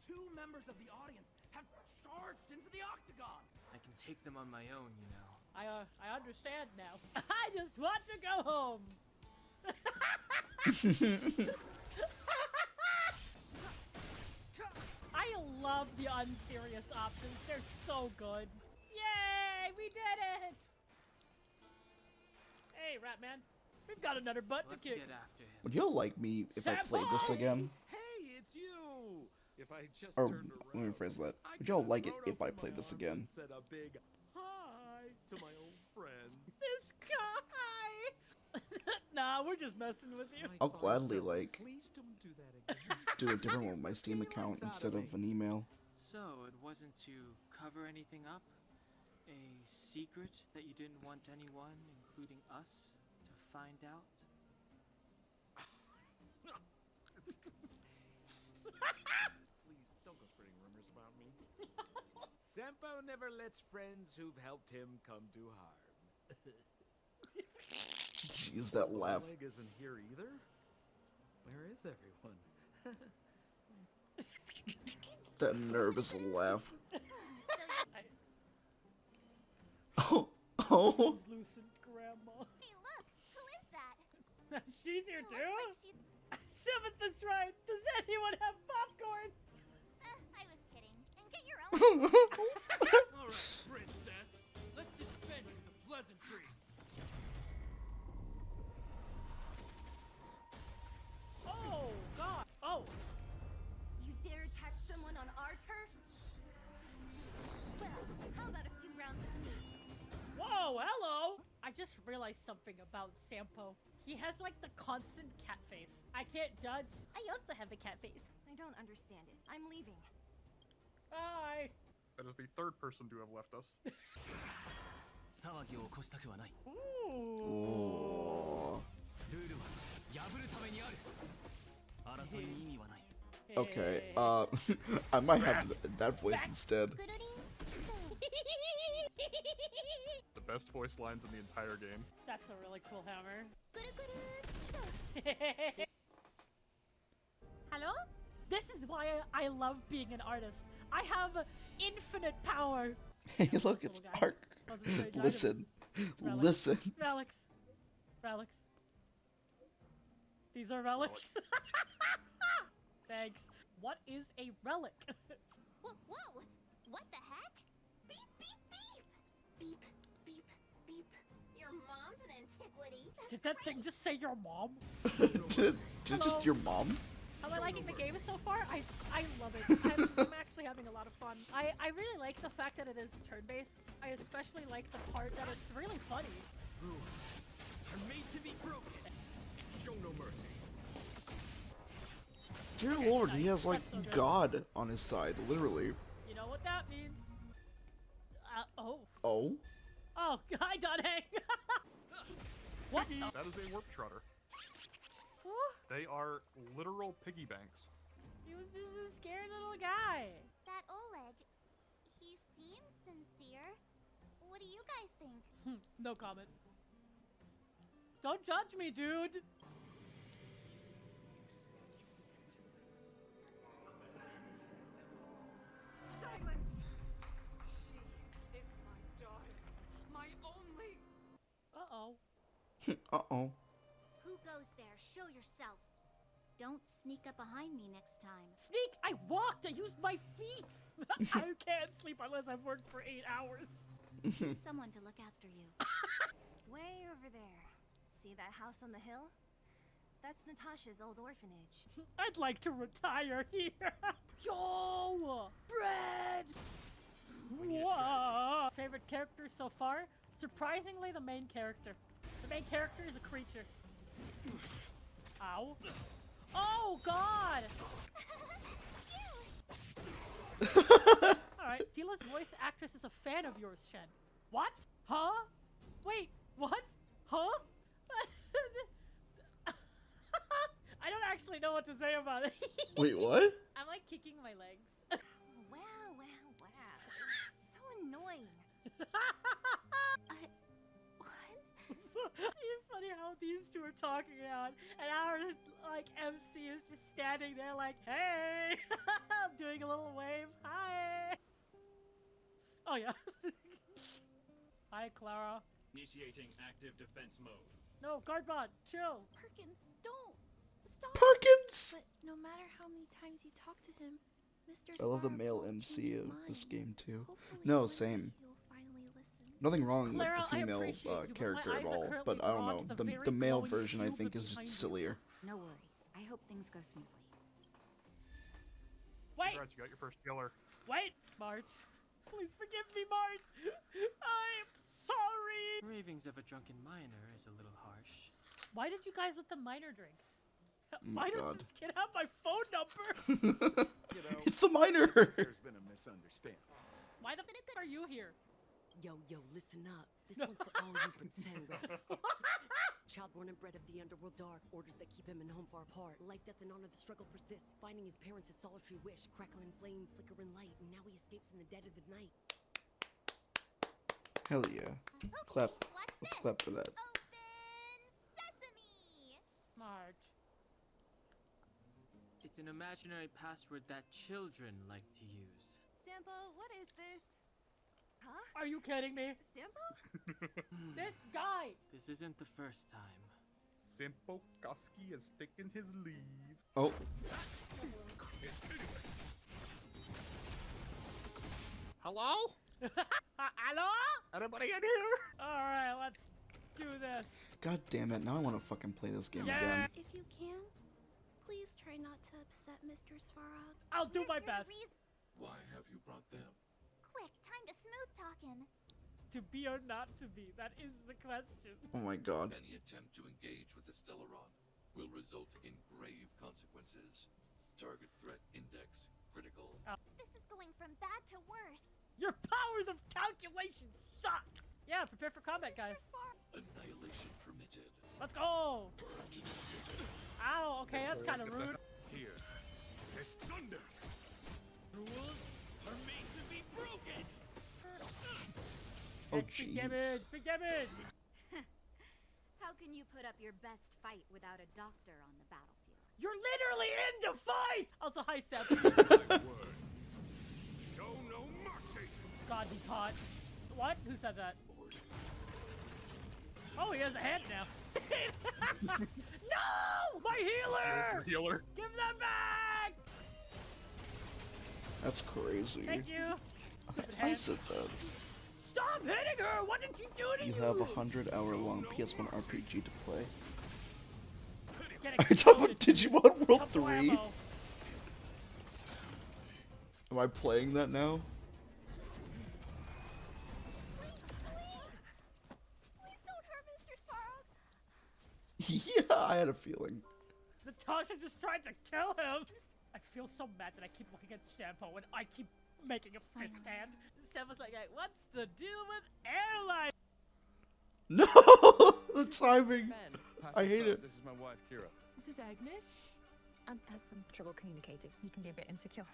2 members of the audience have charged into the octagon! I can take them on my own, you know. I understand now. I just want to go home. I love the unserious options. They're so good. Yay! We did it! Hey, Ratman. We've got another butt Let's to kick. get after him. Would y'all like me if I played this Senpai! again? Hey, it's you! If I just Or turned let me around, rephrase that. I Would y'all could've like it thrown if I open played my this arms again? and said a big hi to my old friends. This guy! Nah, we're just messing with you. My I'll fine gladly, fellow, like, please don't do that again. do a different one with my Steam account instead of an email. So, it wasn't to cover anything up? A secret that you didn't want anyone, including us, to find out? Please don't go spreading rumors about me. Sampo never lets friends who've helped him come to harm. Jeez, that laugh. Oleg isn't here either. Where is everyone? That nervous laugh. I- Oh, oh. Translucent grandma. Hey, look! Who is that? She's here Looks too? like she's... Seventh is right. Does anyone have popcorn? I was kidding. And get your own. Alright, princess. Let's dispense with the pleasantry. Oh, God. Oh. You dare attack someone on our turf? Well, how about a few rounds of me? Whoa, hello. I just realized something about Sampo. He has like the constant cat face. I can't judge. I also have a cat face. I don't understand it. I'm leaving. Bye. That is the 3rd person to have left us. Ooh. Oh. Okay, I might have that voice instead. The best voice lines in the entire game. That's a really cool hammer. Hello? This is why I love being an artist. I have infinite power. Hey, look, it's Little guy. Ark. Those are strange Listen. Relics. Listen. Relics. Relics. These are relics. Thanks. What is a relic? Whoa, whoa! What the heck? Beep, beep, beep! Beep, beep, beep. Your mom's an antiquity. Did that thing just say your mom? did just your mom? Am I liking the game so far? I love it. I'm actually having a lot of fun. I really like the fact that it is turn-based. I especially like the part that it's really funny. Rules are made to be broken. Show no mercy. Dear Lord, he has like That's so good. God on his side, literally. You know what that means? Oh. Oh? Oh, hi, Dunhang! What? That is a warp trotter. Whew, They are literal piggy banks. he was just a scared little guy. That Oleg, he seems sincere. What do you guys think? No comment. Don't judge me, dude! Silence! She is my daughter. My only... Uh-oh. Uh-oh. Who goes there? Show yourself. Don't sneak up behind me next time. Sneak! I walked! I used my feet! I can't sleep unless I've worked for 8 hours. Someone to look after you. Way over there. See that house on the hill? That's Natasha's old orphanage. I'd like to retire here. Yo! Bread! We need a strategy. Whoa! Favorite character so far? Surprisingly, the main character. The main character is a creature. Ow. Oh, God! Alright, Tila's voice actress is a fan of yours, Shen. What? Huh? Wait, what? Huh? I don't actually know what to say about it. Wait, what? I'm like kicking my legs. Wow, wow, wow. So annoying. What? It's funny how these two are talking out, and our like MC is just standing there like, "Hey," doing a little wave. Hi. Oh yeah. Hi, Clara. Initiating active defense mode. No, Guardbot, chill. Perkins, don't. Stop. Perkins! But no matter how many times you talk to him, Mr. I love the Sparrow male won't MC change of his this mind. game too. Hopefully No, one day same. he'll finally listen. Nothing wrong Clara, with the I female appreciate you, but character my at eyes are all, currently but I don't drawn know. to the very The male glowing version I cube think is behind just you. sillier. No worries. I hope things go smoothly. Wait, Congrats, you got your first killer. wait, March. Please forgive me, March. I'm sorry. Ravings of a drunken miner is a little harsh. Why did you guys let the miner drink? my Why does God. this kid have my phone number? You know, It's the miner! there's been a misunderstanding. Why the f are you here? Yo, listen up. This one's for all you pretend rappers. Child born and bred of the underworld dark, orders that keep him and home far apart. Life, death, and honor, the struggle persists. Finding his parents' his solitary wish. Crackling flame, flickering light, and now he escapes in the dead of the night. Hell yeah. Clap. What's Let's this? clap for that. Open sesame! March. It's an imaginary password that children like to use. Sampo, what is this? Huh? Are you kidding me? Sampo? This guy! This isn't the first time. Simpo Koski has taken his leave. Oh. Hello? Hello? Anybody in here? Alright, let's do this. God damn it, now I want to fucking play this game Yeah. again. If you can, please try not to upset Mr. Svarog. I'll do my Where's your best. reason? Why have you brought them? Quick, time to smooth talk him. To be or not to be, that is the question. Oh my God. Any attempt to engage with the Stellaron will result in grave consequences. Target threat index critical. This is going from bad to worse. Your powers of calculation suck! Yeah, prepare for combat, guys. Annihilation permitted. Let's go! Purge initiated. Ow, okay, that's kind of rude. Here, there's thunder. Rules are made to be broken. Oh Big jeez. damage, big damage! How can you put up your best fight without a doctor on the battlefield? You're literally in the fight! Also, hi, Seth. My word. Show no mercy. God, he's hot. What? Who said that? Oh, he has a head now. No! My healer! Healer. Give them back! That's crazy. Thank you. I said that. Stop hitting her! What did she do to you? You have a 100-hour-long PS1 RPG to play. Get Are you talking about exploded. Digimon World Couple 3? ammo. Am I playing that now? Please don't hurt Mr. Svarog. Yeah, I had a feeling. Natasha just tried to kill him. I feel so mad that I keep looking at Sampo and I keep making a fist hand. Sampo's like, what's the deal with airline? No! The timing! I hate it. This is my wife, Kira. This is Agnes. Has some trouble communicating. He can be a bit insecure.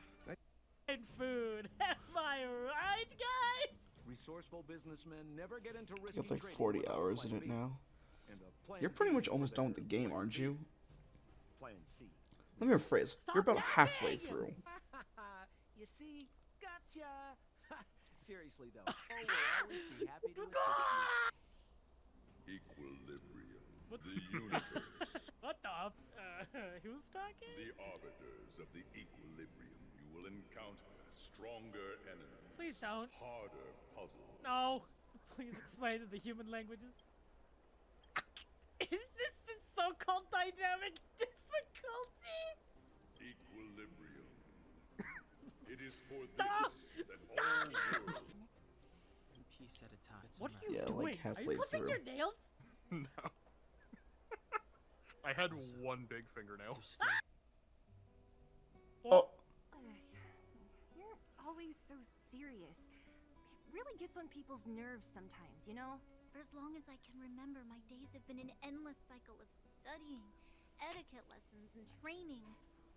And food. Am I right, guys? Resourceful businessmen never get into You risky have like trading 40 without hours plan in it B. now. And a plan You're pretty B much for almost done with their the game, plan aren't B. you? Plan C. Let me rephrase. You're about halfway yapping! through. You see, gotcha. Seriously though, oh, we'll always be happy to assist you. Equilibrium. What? The universe. What the? Who's talking? The arbiters of the equilibrium. You will encounter stronger enemies. Please don't. Harder puzzles. No. Please explain in the human languages. Is this the so-called dynamic difficulty? Equilibrium. It is for Stop! this that all worlds piece at a time. What are you Yeah, doing? like halfway are you clipping through. your nails? No. I had one big fingernail. Oh, You're always so serious. It really gets on people's nerves sometimes, you know? For as long as I can remember, my days have been an endless cycle of studying, etiquette lessons, and training.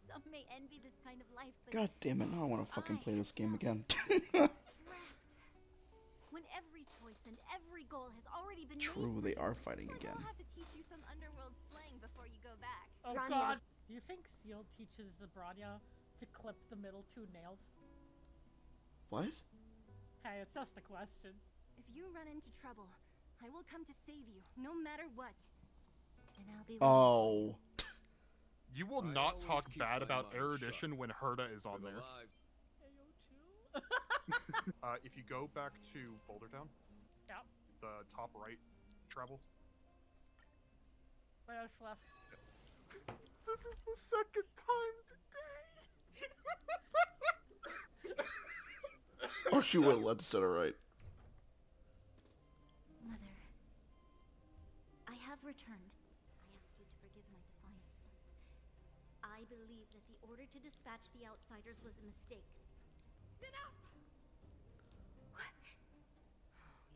Some may envy this kind of life, but god damn it! Now I want to fucking play this game again. when every choice and every goal has already been True, made they are fighting again. I'll have to teach you some underworld slang before you go back. Oh god! Do you think Seal teaches Zabrania to clip the middle two nails? What? Hey, it's just a question. If you run into trouble, I will come to save you, no matter what. And I'll be Oh. You will I not always talk keep bad my about mind erudition sharp. when Herda is on For the there. lives- If you go back to Boulder Town, Yep. the top right travel. Where's left? This is the second time today. Oh, she would let set it right. Mother, I have returned. I ask you to forgive my defiance, but I believe that the order to dispatch the outsiders was a mistake. Enough!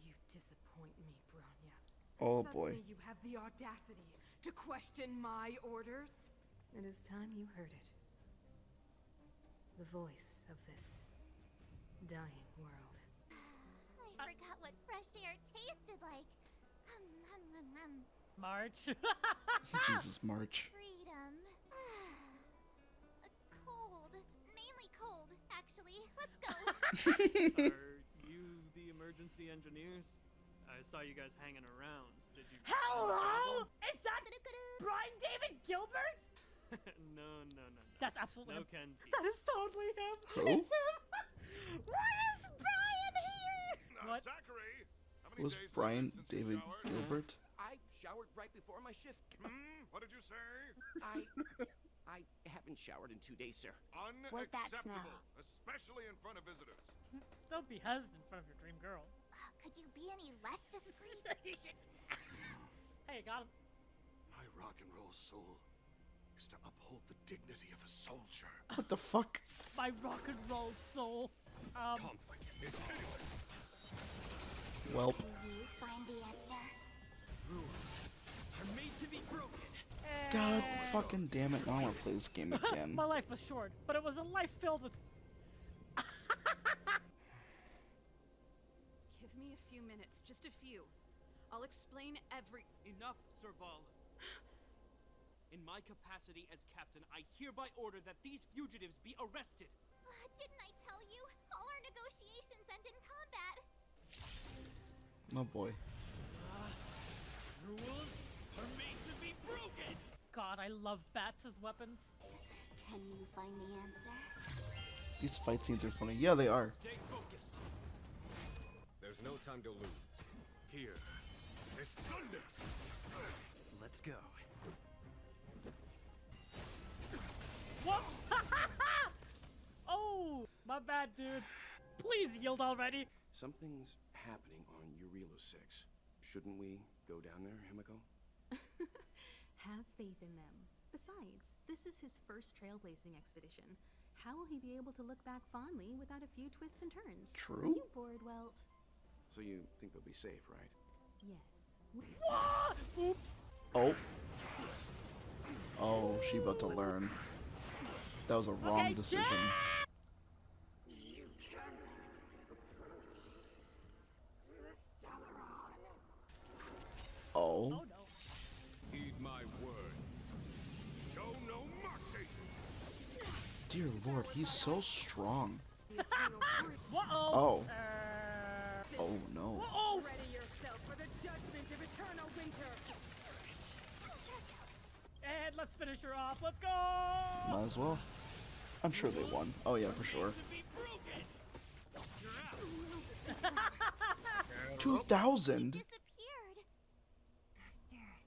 You disappoint me, Bronya. Oh boy. Suddenly you have the audacity to question my orders? It is time you heard it. The voice of this dying world. I forgot what fresh air tasted like. March. Jesus, March. Freedom. Cold. Mainly cold, actually. Let's go. Are you the emergency engineers? I saw you guys hanging around. Did you? Hello? Is that Brian David Gilbert? No. That's absolutely No him. Ken. That is totally him. Who? It's him. Why is Brian here? What? Zachary, how many Was days has it Brian been since you David showered? Gilbert? I showered right before my shift. What did you say? I haven't showered in 2 days, sir. Wipe that Unacceptable, smell. especially in front of visitors. Don't be hesitant in front of your dream girl. Could you be any less discreet? Hey, you got him. My rock and roll soul is to uphold the dignity of a soldier. What the fuck? My rock and roll soul. Conflict is pitiless. Welp. You find the answer. Rules are made to be broken. God fucking damn it! Now I want to play this game again. My life was short, but it was a life filled with. Give me a few minutes, just a few. I'll explain every. Enough, Serval. In my capacity as captain, I hereby order that these fugitives be arrested. Didn't I tell you? All our negotiations end in combat. Oh boy. Rules are made to be broken. God, I love bats as weapons. Can you find the answer? These fight scenes are funny. Yeah, they are. Stay focused. There's no time to lose. Here is thunder. Let's go. Whoops! Oh, my bad, dude. Please yield already. Something's happening on Urilo 6. Shouldn't we go down there, Himiko? Have faith in them. Besides, this is his first trailblazing expedition. How will he be able to look back fondly without a few twists and turns? True. Are you bored, Welt? So you think they'll be safe, right? Yes. Oops. Oh. Oh, she about to learn. That was a wrong decision. You cannot approach the Stellaron. Oh. Oh no. Heed my word. Show no mercy. Dear Lord, he's so strong. Whoa. Oh. Oh no. Whoa. Ready yourself for the judgment of eternal winter. And let's finish her off. Let's go. Might as well. I'm sure they won. Oh yeah, for sure. 2000. Disappeared. Those stairs.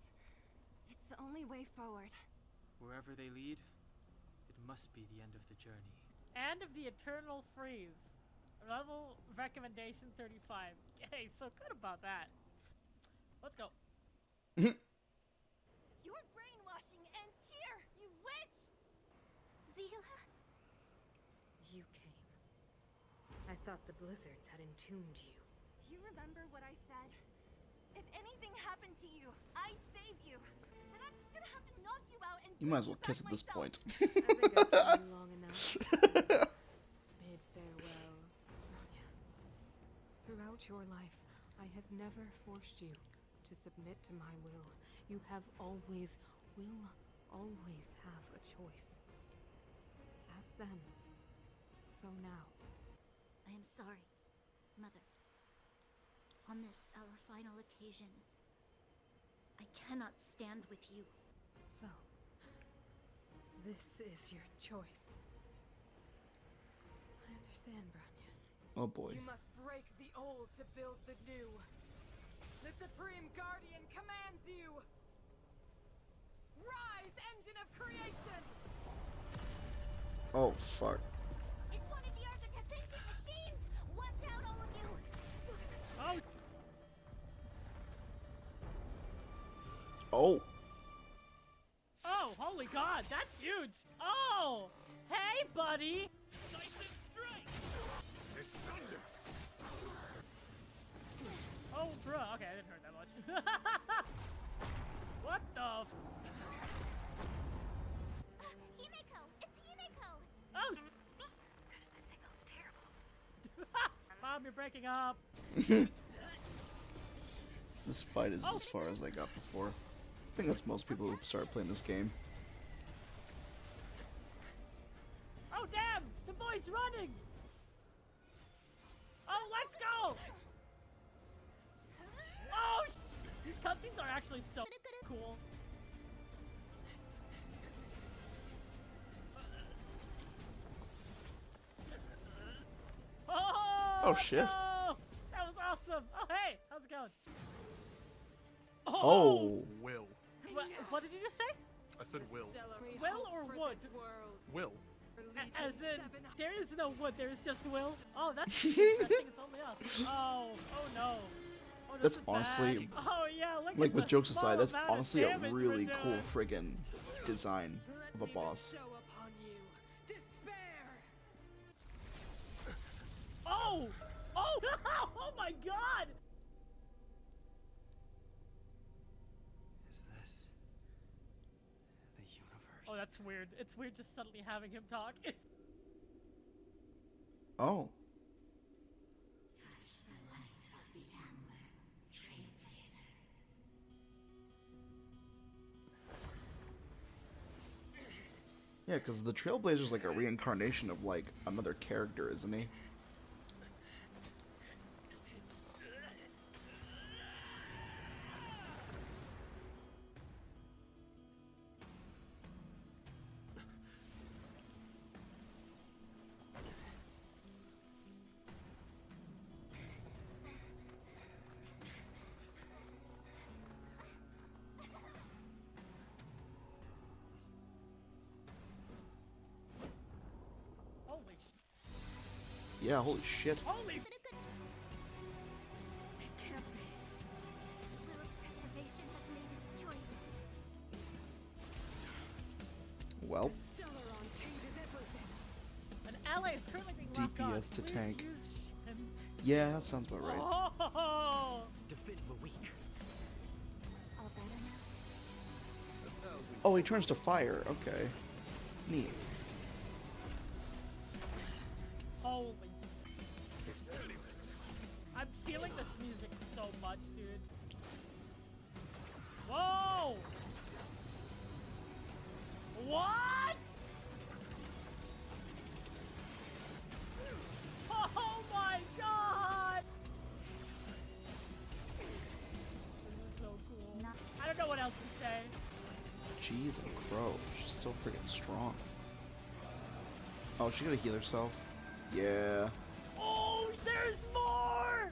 It's the only way forward. Wherever they lead, it must be the end of the journey. And of the eternal freeze. Level recommendation 35. Hey, so good about that. Let's go. Your brainwashing ends here, you witch! Zila? You came. I thought the blizzards had entombed you. Do you remember what I said? If anything happened to you, I'd save you. And I'm just gonna have to knock you out and You might as well kiss at this point. I think I've known you long enough. Bid farewell, Anya. Throughout your life, I have never forced you to submit to my will. You have always, will always have a choice. As them. So now. I am sorry, Mother. On this, our final occasion, I cannot stand with you. So, this is your choice. I understand, Branya. Oh boy. You must break the old to build the new. The Supreme Guardian commands you! Rise, engine of creation! Oh fuck. It's one of the Architect's ancient machines! Watch out, all of you! Oh. Oh, holy god, that's huge! Oh! Hey, buddy! Oh, bruh. Okay, I didn't hurt that much. What the f- Himeko! It's Himeko! Oh! This signal's terrible. Mom, you're breaking up. This fight is as far as I got before. I think that's most people who start playing this game. Oh, damn! The boy's running! Oh, let's go! Oh, these cutscenes are actually so cool. Oh shit. No! That was awesome! Oh, hey! How's it going? Oh. Will. What did you just say? I said will. Will or wood? Will. As in, there is no wood, there is just will. Oh, that's interesting, it's only us. Oh, oh no. Oh, That's is honestly, bad. Oh yeah, look like at with the jokes small aside, that's amount of honestly a damage we're really cool doing. friggin' design of a boss. Oh! Oh! Oh my god! Is this the universe? Oh, that's weird. It's weird just suddenly having him talk. It's Oh. Yeah, because the Trailblazer's like a reincarnation of like another character, isn't he? holy sh- Yeah, holy shit. Holy It can't be. Will of Preservation has made its choice. Well, An ally is currently being left on. DPS to Please tank. use shims. Yeah, that sounds about right. Oh! Defend the weak. All better now? Oh, he turns to fire. Okay. Neat. Holy. I'm feeling this music so much, dude. Whoa! What? Oh my god! This is so cool. I don't know what else to say. Jeez, and Crow. She's so freaking strong. Oh, she gonna heal herself? Yeah. Oh, there's more!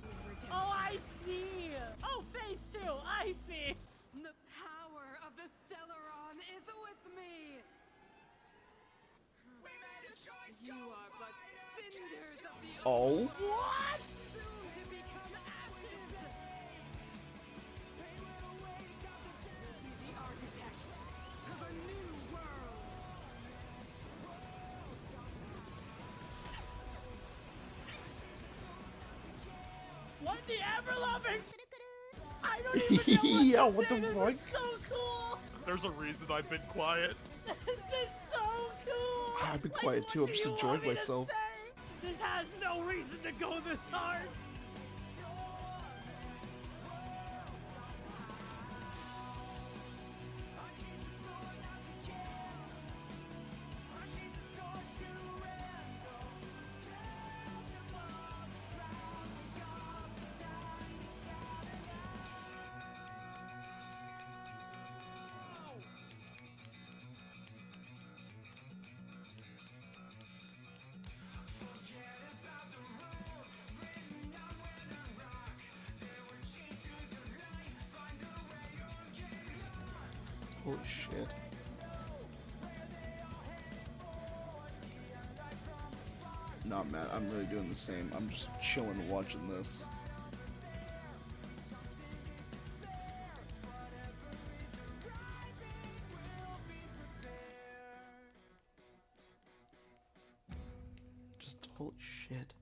Oh, I see! Oh, phase 2, I see! The power of the Stellaron is with me! We made a choice, you are but cinders of the Oh. What? What the ever-loving? I don't even know what Yeah, to what say. the This fuck? is so cool. There's a reason I've been quiet. This is so cool. I've been quiet too. I'm just enjoying myself. This has no reason to go this hard. Holy shit. Nah, man, I'm really doing the same. I'm just chilling watching this. Just holy shit.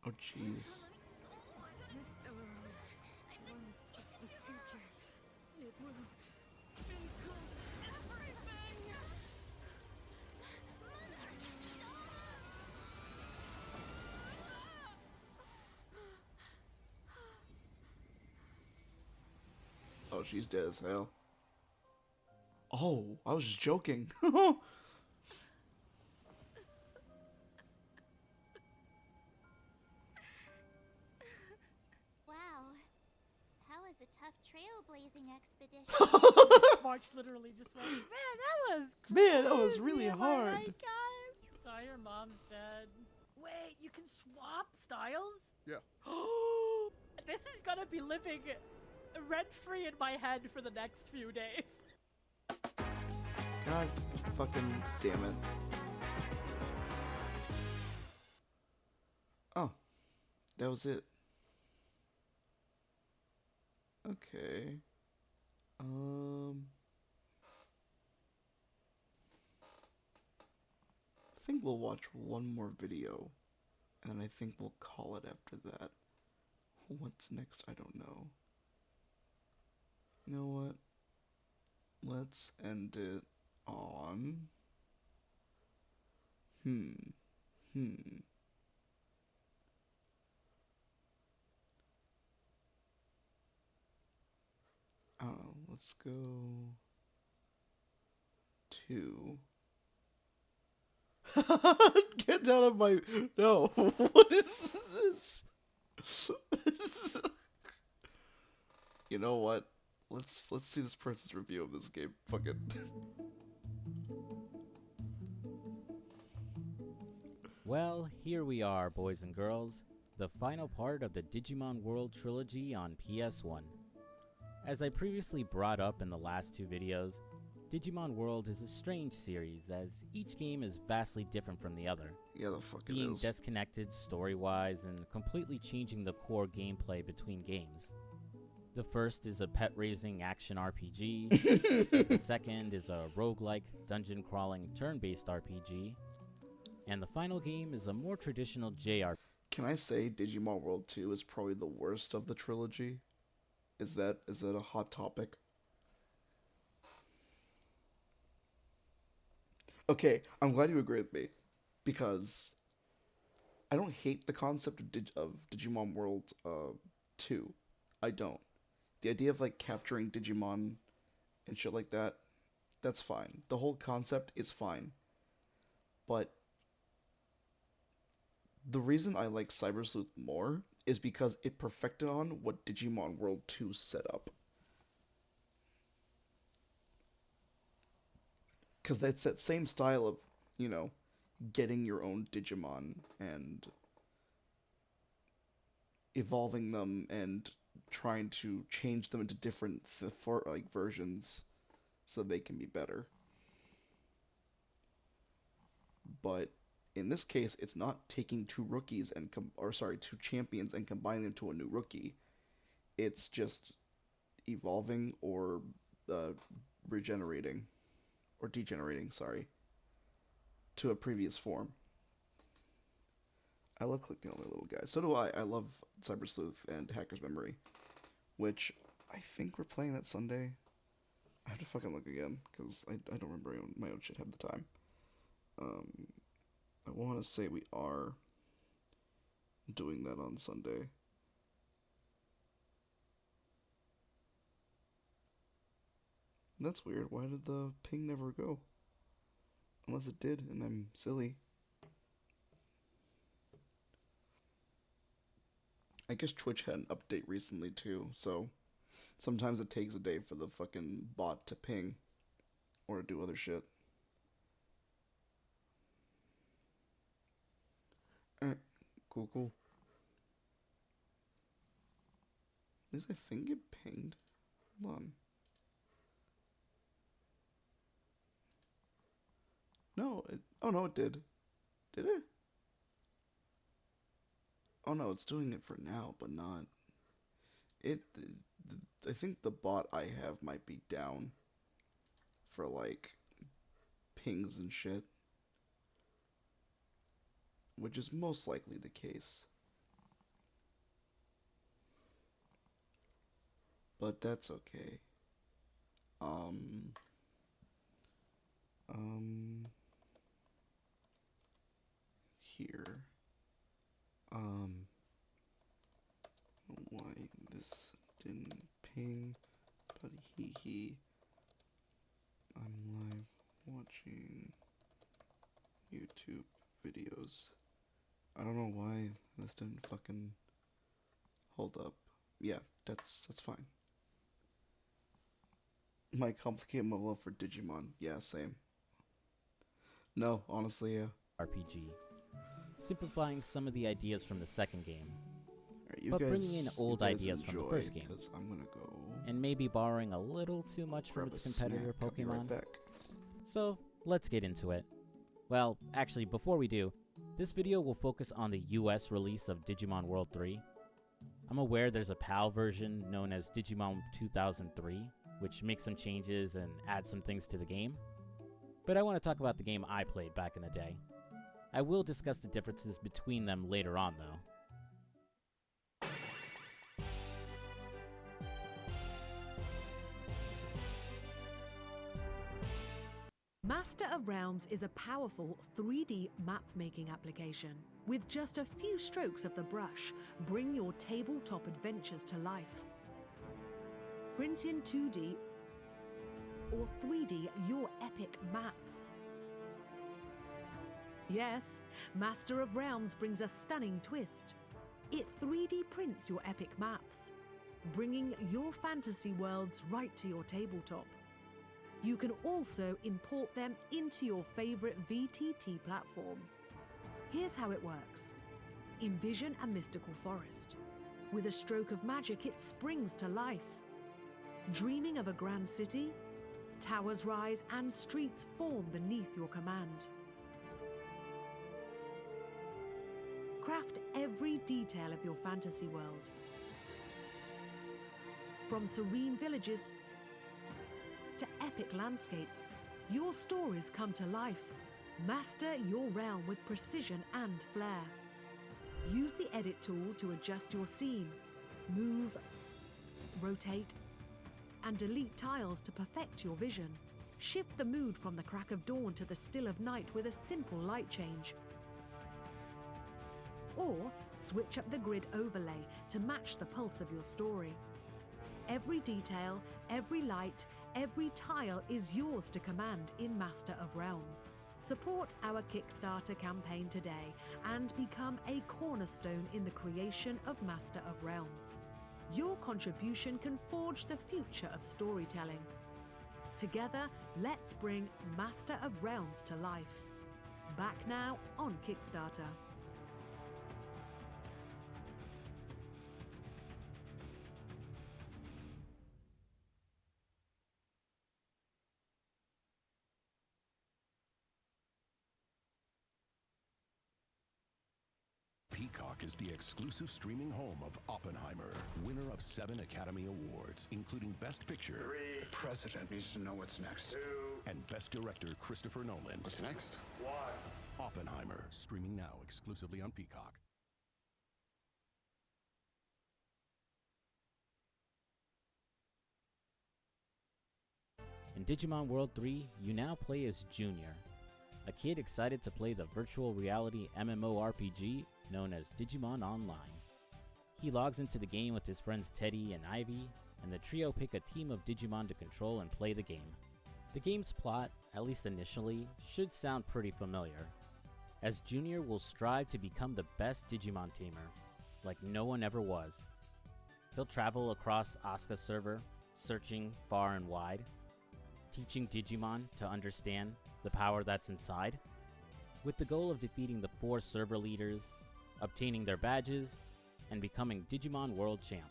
Oh, jeez. Oh, she's dead as hell. Oh, I was just joking. Wow. That was a tough trailblazing expedition. March literally just went, man, that was Man, that was really crazy. Am I hard. right, guys? So your mom's dead. Wait, you can swap styles? Yeah. This is gonna be living rent-free in my head for the next few days. God fucking damn it. Oh, that was it. Okay. I think we'll watch one more video, and then I think we'll call it after that. What's next? I don't know. You know what? Let's end it on... I don't know. Let's go to... Get out of my... No. What is this? You know what? Let's see this person's review of this game. Fucking... Well, here we are, boys and girls. The final part of the Digimon World trilogy on PS1. As I previously brought up in the last two videos, Digimon World is a strange series, as each game is vastly different from the other. Yeah, the fuck it being is. disconnected story-wise and completely changing the core gameplay between games. The first is a pet-raising action RPG, the second is a roguelike, dungeon-crawling, turn-based RPG, and the final game is a more traditional JRPG. Can I say Digimon World 2 is probably the worst of the trilogy? Is that a hot topic? Okay, I'm glad you agree with me, because I don't hate the concept of Digimon World 2. I don't. the idea of like capturing Digimon and shit like that, that's fine. The whole concept is fine. But the reason I like Cyber Sleuth more is because it perfected on what Digimon World 2 set up. Because that's that same style of, you know, getting your own Digimon and evolving them and trying to change them into different versions so they can be better. But in this case, it's not taking two rookies and two champions and combining them to a new rookie. It's just evolving or regenerating or degenerating, to a previous form. I love collecting all my little guys. So do I. I love Cyber Sleuth and Hacker's Memory, which I think we're playing that Sunday. I have to fucking look again, because I don't remember my own shit half the time. I want to say we are doing that on Sunday. That's weird. Why did the ping never go? Unless it did, and I'm silly. I guess Twitch had an update recently too, so sometimes it takes a day for the fucking bot to ping or to do other shit. Alright, cool. At least I think it pinged. Hold on. No, it did. Did it? Oh no, it's doing it for now, but not. I think the bot I have might be down for like pings and shit, which is most likely the case. But that's okay. Here. Why this didn't ping, but I'm live watching YouTube videos. I don't know why this didn't fucking hold up. Yeah, that's fine. My complicated my love for Digimon. Yeah, same. No, honestly, yeah. RPG, simplifying some of the ideas from the second game, right, but bringing in old ideas from the first game, I'm gonna go and maybe borrowing a little too much from its competitor Pokemon. Right, so let's get into it. Well, actually, before we do, this video will focus on the US release of Digimon World 3. I'm aware there's a PAL version known as Digimon 2003, which makes some changes and adds some things to the game. But I want to talk about the game I played back in the day. I will discuss the differences between them later on, though. Master of Realms is a powerful 3D map-making application. With just a few strokes of the brush, bring your tabletop adventures to life. Print in 2D or 3D your epic maps. Yes, Master of Realms brings a stunning twist. It 3D prints your epic maps, bringing your fantasy worlds right to your tabletop. You can also import them into your favorite VTT platform. Here's how it works. Envision a mystical forest. With a stroke of magic, it springs to life. Dreaming of a grand city? Towers rise and streets form beneath your command. Craft every detail of your fantasy world. From serene villages to epic landscapes, your stories come to life. Master your realm with precision and flair. Use the edit tool to adjust your scene, move, rotate, and delete tiles to perfect your vision. Shift the mood from the crack of dawn to the still of night with a simple light change. Or switch up the grid overlay to match the pulse of your story. Every detail, every light, every tile is yours to command in Master of Realms. Support our Kickstarter campaign today and become a cornerstone in the creation of Master of Realms. Your contribution can forge the future of storytelling. Together, let's bring Master of Realms to life. Back now on Kickstarter. Peacock is the exclusive streaming home of Oppenheimer, winner of 7 Academy Awards, including Best Picture. 3. The president needs to know what's next. 2. And Best Director Christopher Nolan. What's next? 1. Oppenheimer, streaming now exclusively on Peacock. In Digimon World 3, you now play as Junior, a kid excited to play the virtual reality MMORPG known as Digimon Online. He logs into the game with his friends Teddy and Ivy, and the trio pick a team of Digimon to control and play the game. The game's plot, at least initially, should sound pretty familiar, as Junior will strive to become the best Digimon tamer, like no one ever was. He'll travel across Asuka's server, searching far and wide, teaching Digimon to understand the power that's inside, with the goal of defeating the 4 server leaders, obtaining their badges, and becoming Digimon World Champ.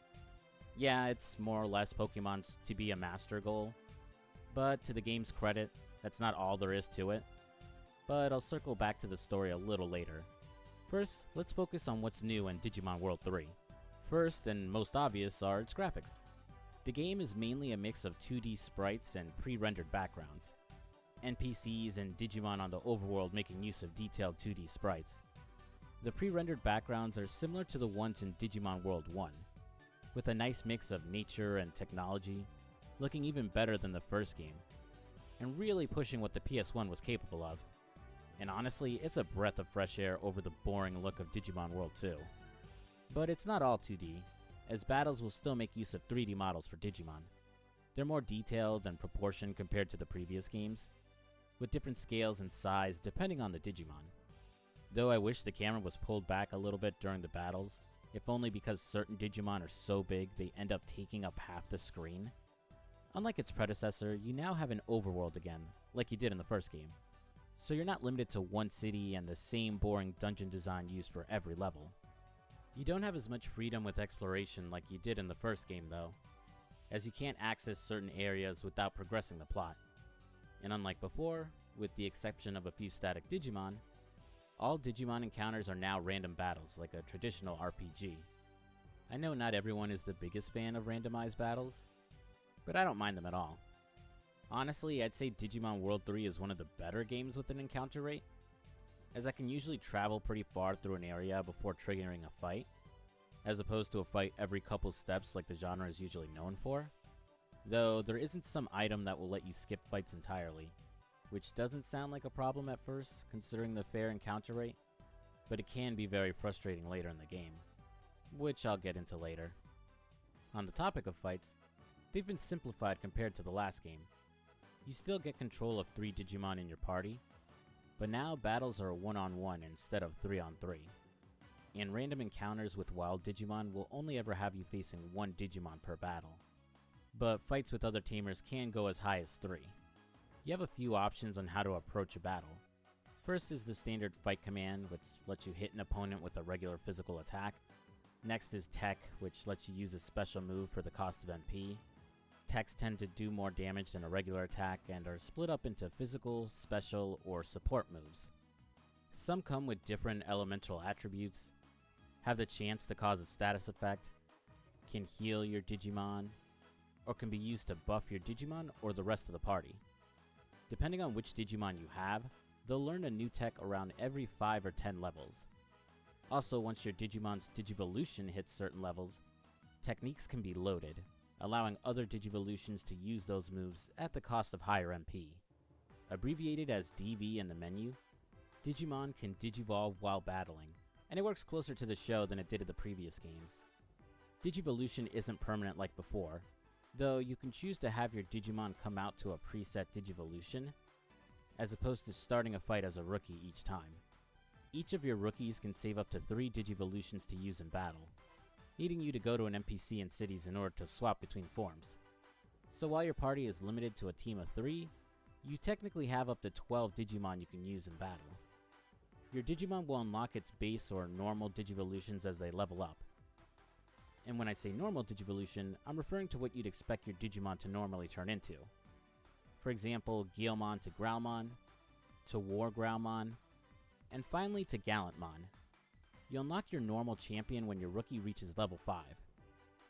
Yeah, it's more or less Pokemon's to be a master goal, but to the game's credit, that's not all there is to it. But I'll circle back to the story a little later. First, let's focus on what's new in Digimon World 3. First, and most obvious, are its graphics. The game is mainly a mix of 2D sprites and pre-rendered backgrounds. NPCs and Digimon on the overworld making use of detailed 2D sprites. The pre-rendered backgrounds are similar to the ones in Digimon World 1, with a nice mix of nature and technology, looking even better than the first game, and really pushing what the PS1 was capable of. And honestly, it's a breath of fresh air over the boring look of Digimon World 2. But it's not all 2D, as battles will still make use of 3D models for Digimon. They're more detailed and proportioned compared to the previous games, with different scales and size depending on the Digimon. Though I wish the camera was pulled back a little bit during the battles, if only because certain Digimon are so big they end up taking up half the screen. Unlike its predecessor, you now have an overworld again, like you did in the first game. So you're not limited to one city and the same boring dungeon design used for every level. You don't have as much freedom with exploration like you did in the first game though, as you can't access certain areas without progressing the plot. And unlike before, with the exception of a few static Digimon, all Digimon encounters are now random battles like a traditional RPG. I know not everyone is the biggest fan of randomized battles, but I don't mind them at all. Honestly, I'd say Digimon World 3 is one of the better games with an encounter rate, as I can usually travel pretty far through an area before triggering a fight, as opposed to a fight every couple steps like the genre is usually known for. Though there isn't some item that will let you skip fights entirely, which doesn't sound like a problem at first considering the fair encounter rate, but it can be very frustrating later in the game, which I'll get into later. On the topic of fights, they've been simplified compared to the last game. You still get control of 3 Digimon in your party, but now battles are 1-on-1 instead of 3-on-3. And random encounters with wild Digimon will only ever have you facing 1 Digimon per battle. But fights with other tamers can go as high as 3. You have a few options on how to approach a battle. First is the standard fight command, which lets you hit an opponent with a regular physical attack. Next is tech, which lets you use a special move for the cost of MP. Techs tend to do more damage than a regular attack and are split up into physical, special, or support moves. Some come with different elemental attributes, have the chance to cause a status effect, can heal your Digimon, or can be used to buff your Digimon or the rest of the party. Depending on which Digimon you have, they'll learn a new tech around every 5 or 10 levels. Also, once your Digimon's Digivolution hits certain levels, techniques can be loaded, allowing other Digivolutions to use those moves at the cost of higher MP. Abbreviated as DV in the menu, Digimon can Digivolve while battling, and it works closer to the show than it did in the previous games. Digivolution isn't permanent like before, though you can choose to have your Digimon come out to a preset Digivolution, as opposed to starting a fight as a rookie each time. Each of your rookies can save up to 3 Digivolutions to use in battle, needing you to go to an NPC in cities in order to swap between forms. So while your party is limited to a team of 3, you technically have up to 12 Digimon you can use in battle. Your Digimon will unlock its base or normal Digivolutions as they level up. And when I say normal Digivolution, I'm referring to what you'd expect your Digimon to normally turn into. For example, Guilmon to Growlmon, to War Growlmon, and finally to Gallantmon. You unlock your normal champion when your rookie reaches level 5,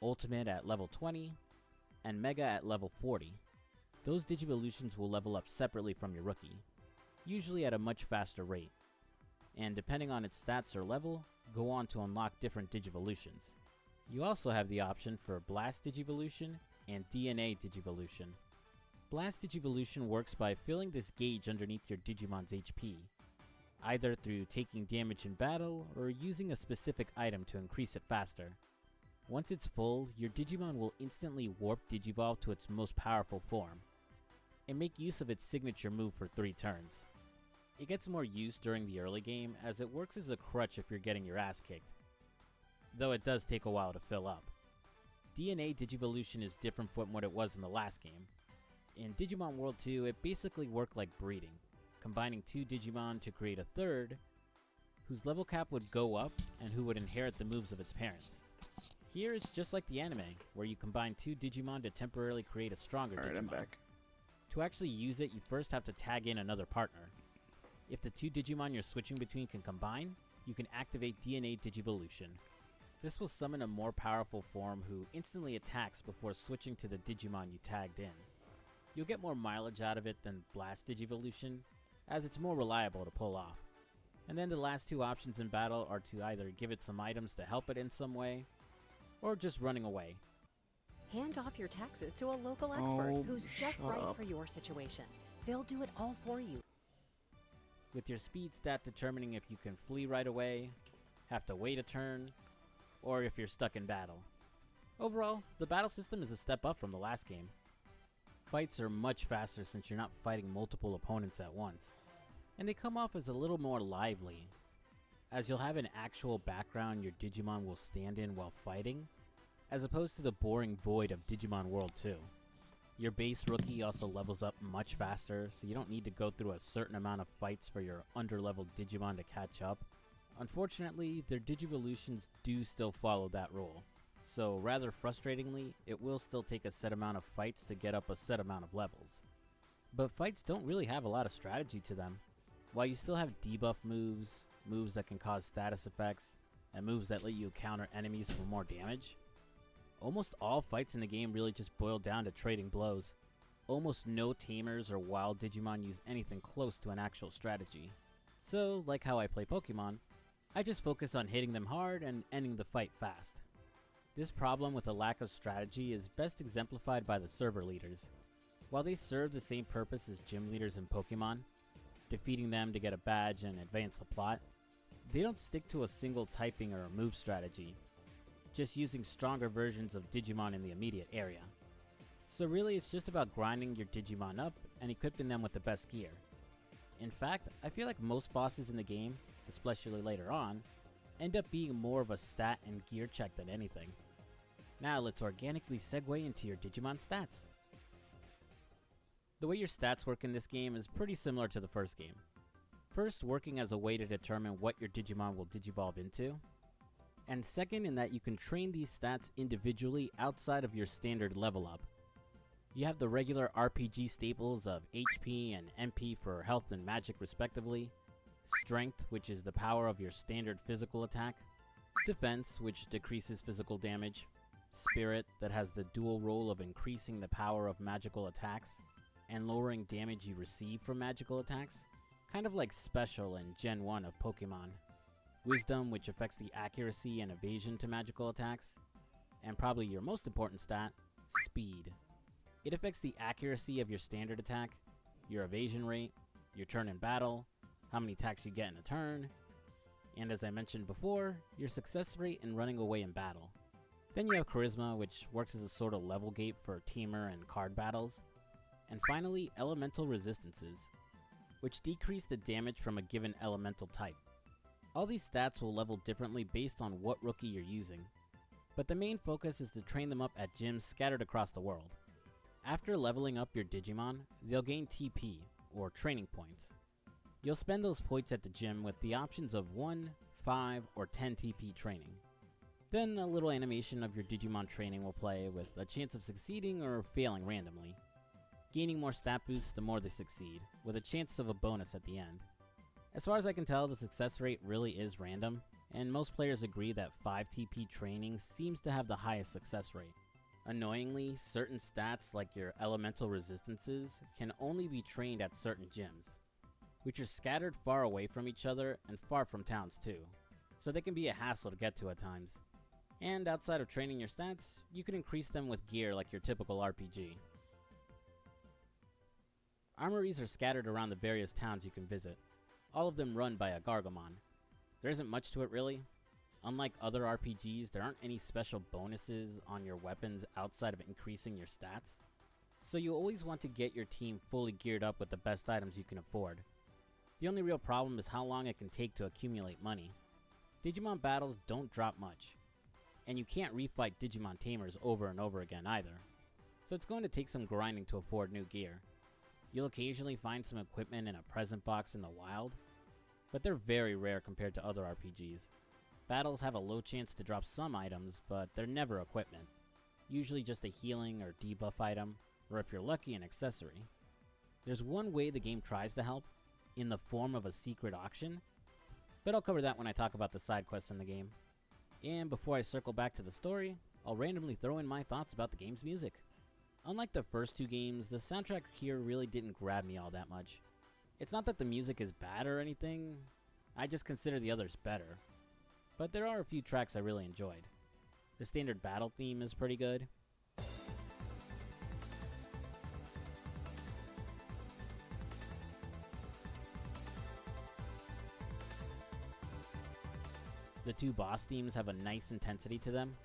Ultimate at level 20, and Mega at level 40. Those Digivolutions will level up separately from your rookie, usually at a much faster rate, and depending on its stats or level, go on to unlock different Digivolutions. You also have the option for Blast Digivolution and DNA Digivolution. Blast Digivolution works by filling this gauge underneath your Digimon's HP, either through taking damage in battle or using a specific item to increase it faster. Once it's full, your Digimon will instantly warp Digivolve to its most powerful form, and make use of its signature move for 3 turns. It gets more use during the early game as it works as a crutch if you're getting your ass kicked, though it does take a while to fill up. DNA Digivolution is different from what it was in the last game. In Digimon World 2, it basically worked like breeding, combining 2 Digimon to create a third, whose level cap would go up and who would inherit the moves of its parents. Here it's just like the anime, where you combine 2 Digimon to temporarily create a stronger Digimon. I'm back. To actually use it, you first have to tag in another partner. If the 2 Digimon you're switching between can combine, you can activate DNA Digivolution. This will summon a more powerful form who instantly attacks before switching to the Digimon you tagged in. You'll get more mileage out of it than Blast Digivolution, as it's more reliable to pull off. And then the last 2 options in battle are to either give it some items to help it in some way, or just running away. Hand off your taxes to a local expert who's just right for your situation. They'll do it all for you. With your speed stat determining if you can flee right away, have to wait a turn, or if you're stuck in battle. Overall, the battle system is a step up from the last game. Fights are much faster since you're not fighting multiple opponents at once, and they come off as a little more lively, as you'll have an actual background your Digimon will stand in while fighting, as opposed to the boring void of Digimon World 2. Your base rookie also levels up much faster, so you don't need to go through a certain amount of fights for your under-leveled Digimon to catch up. Unfortunately, their Digivolutions do still follow that rule, so rather frustratingly, it will still take a set amount of fights to get up a set amount of levels. But fights don't really have a lot of strategy to them. While you still have debuff moves, moves that can cause status effects, and moves that let you counter enemies for more damage, almost all fights in the game really just boil down to trading blows. Almost no tamers or wild Digimon use anything close to an actual strategy. So, like how I play Pokemon, I just focus on hitting them hard and ending the fight fast. This problem with a lack of strategy is best exemplified by the server leaders. While they serve the same purpose as gym leaders in Pokemon, defeating them to get a badge and advance the plot, they don't stick to a single typing or move strategy, just using stronger versions of Digimon in the immediate area. So really it's just about grinding your Digimon up and equipping them with the best gear. In fact, I feel like most bosses in the game, especially later on, end up being more of a stat and gear check than anything. Now let's organically segue into your Digimon stats. The way your stats work in this game is pretty similar to the first game. First, working as a way to determine what your Digimon will digivolve into, and second in that you can train these stats individually outside of your standard level up. You have the regular RPG staples of HP and MP for health and magic respectively, Strength, which is the power of your standard physical attack, Defense, which decreases physical damage, Spirit, that has the dual role of increasing the power of magical attacks and lowering damage you receive from magical attacks, kind of like Special in Gen 1 of Pokemon. Wisdom, which affects the accuracy and evasion to magical attacks, and probably your most important stat, Speed. It affects the accuracy of your standard attack, your evasion rate, your turn in battle, how many attacks you get in a turn, and as I mentioned before, your success rate in running away in battle. Then you have Charisma, which works as a sort of level gate for teamer and card battles. And finally, Elemental Resistances, which decrease the damage from a given elemental type. All these stats will level differently based on what rookie you're using, but the main focus is to train them up at gyms scattered across the world. After leveling up your Digimon, they'll gain TP, or training points. You'll spend those points at the gym with the options of 1, 5, or 10 TP training. Then a little animation of your Digimon training will play with a chance of succeeding or failing randomly. Gaining more stat boosts the more they succeed, with a chance of a bonus at the end. As far as I can tell, the success rate really is random, and most players agree that 5 TP training seems to have the highest success rate. Annoyingly, certain stats like your elemental resistances can only be trained at certain gyms, which are scattered far away from each other and far from towns too, so they can be a hassle to get to at times. And outside of training your stats, you can increase them with gear like your typical RPG. Armories are scattered around the various towns you can visit, all of them run by a Gargomon. There isn't much to it really. Unlike other RPGs, there aren't any special bonuses on your weapons outside of increasing your stats, so you always want to get your team fully geared up with the best items you can afford. The only real problem is how long it can take to accumulate money. Digimon battles don't drop much, and you can't refight Digimon tamers over and over again either, so it's going to take some grinding to afford new gear. You'll occasionally find some equipment in a present box in the wild, but they're very rare compared to other RPGs. Battles have a low chance to drop some items, but they're never equipment. Usually just a healing or debuff item, or if you're lucky, an accessory. There's one way the game tries to help, in the form of a secret auction, but I'll cover that when I talk about the side quests in the game. And before I circle back to the story, I'll randomly throw in my thoughts about the game's music. Unlike the first 2 games, the soundtrack here really didn't grab me all that much. It's not that the music is bad or anything, I just consider the others better. But there are a few tracks I really enjoyed. The standard battle theme is pretty good. The 2 boss themes have a nice intensity to them.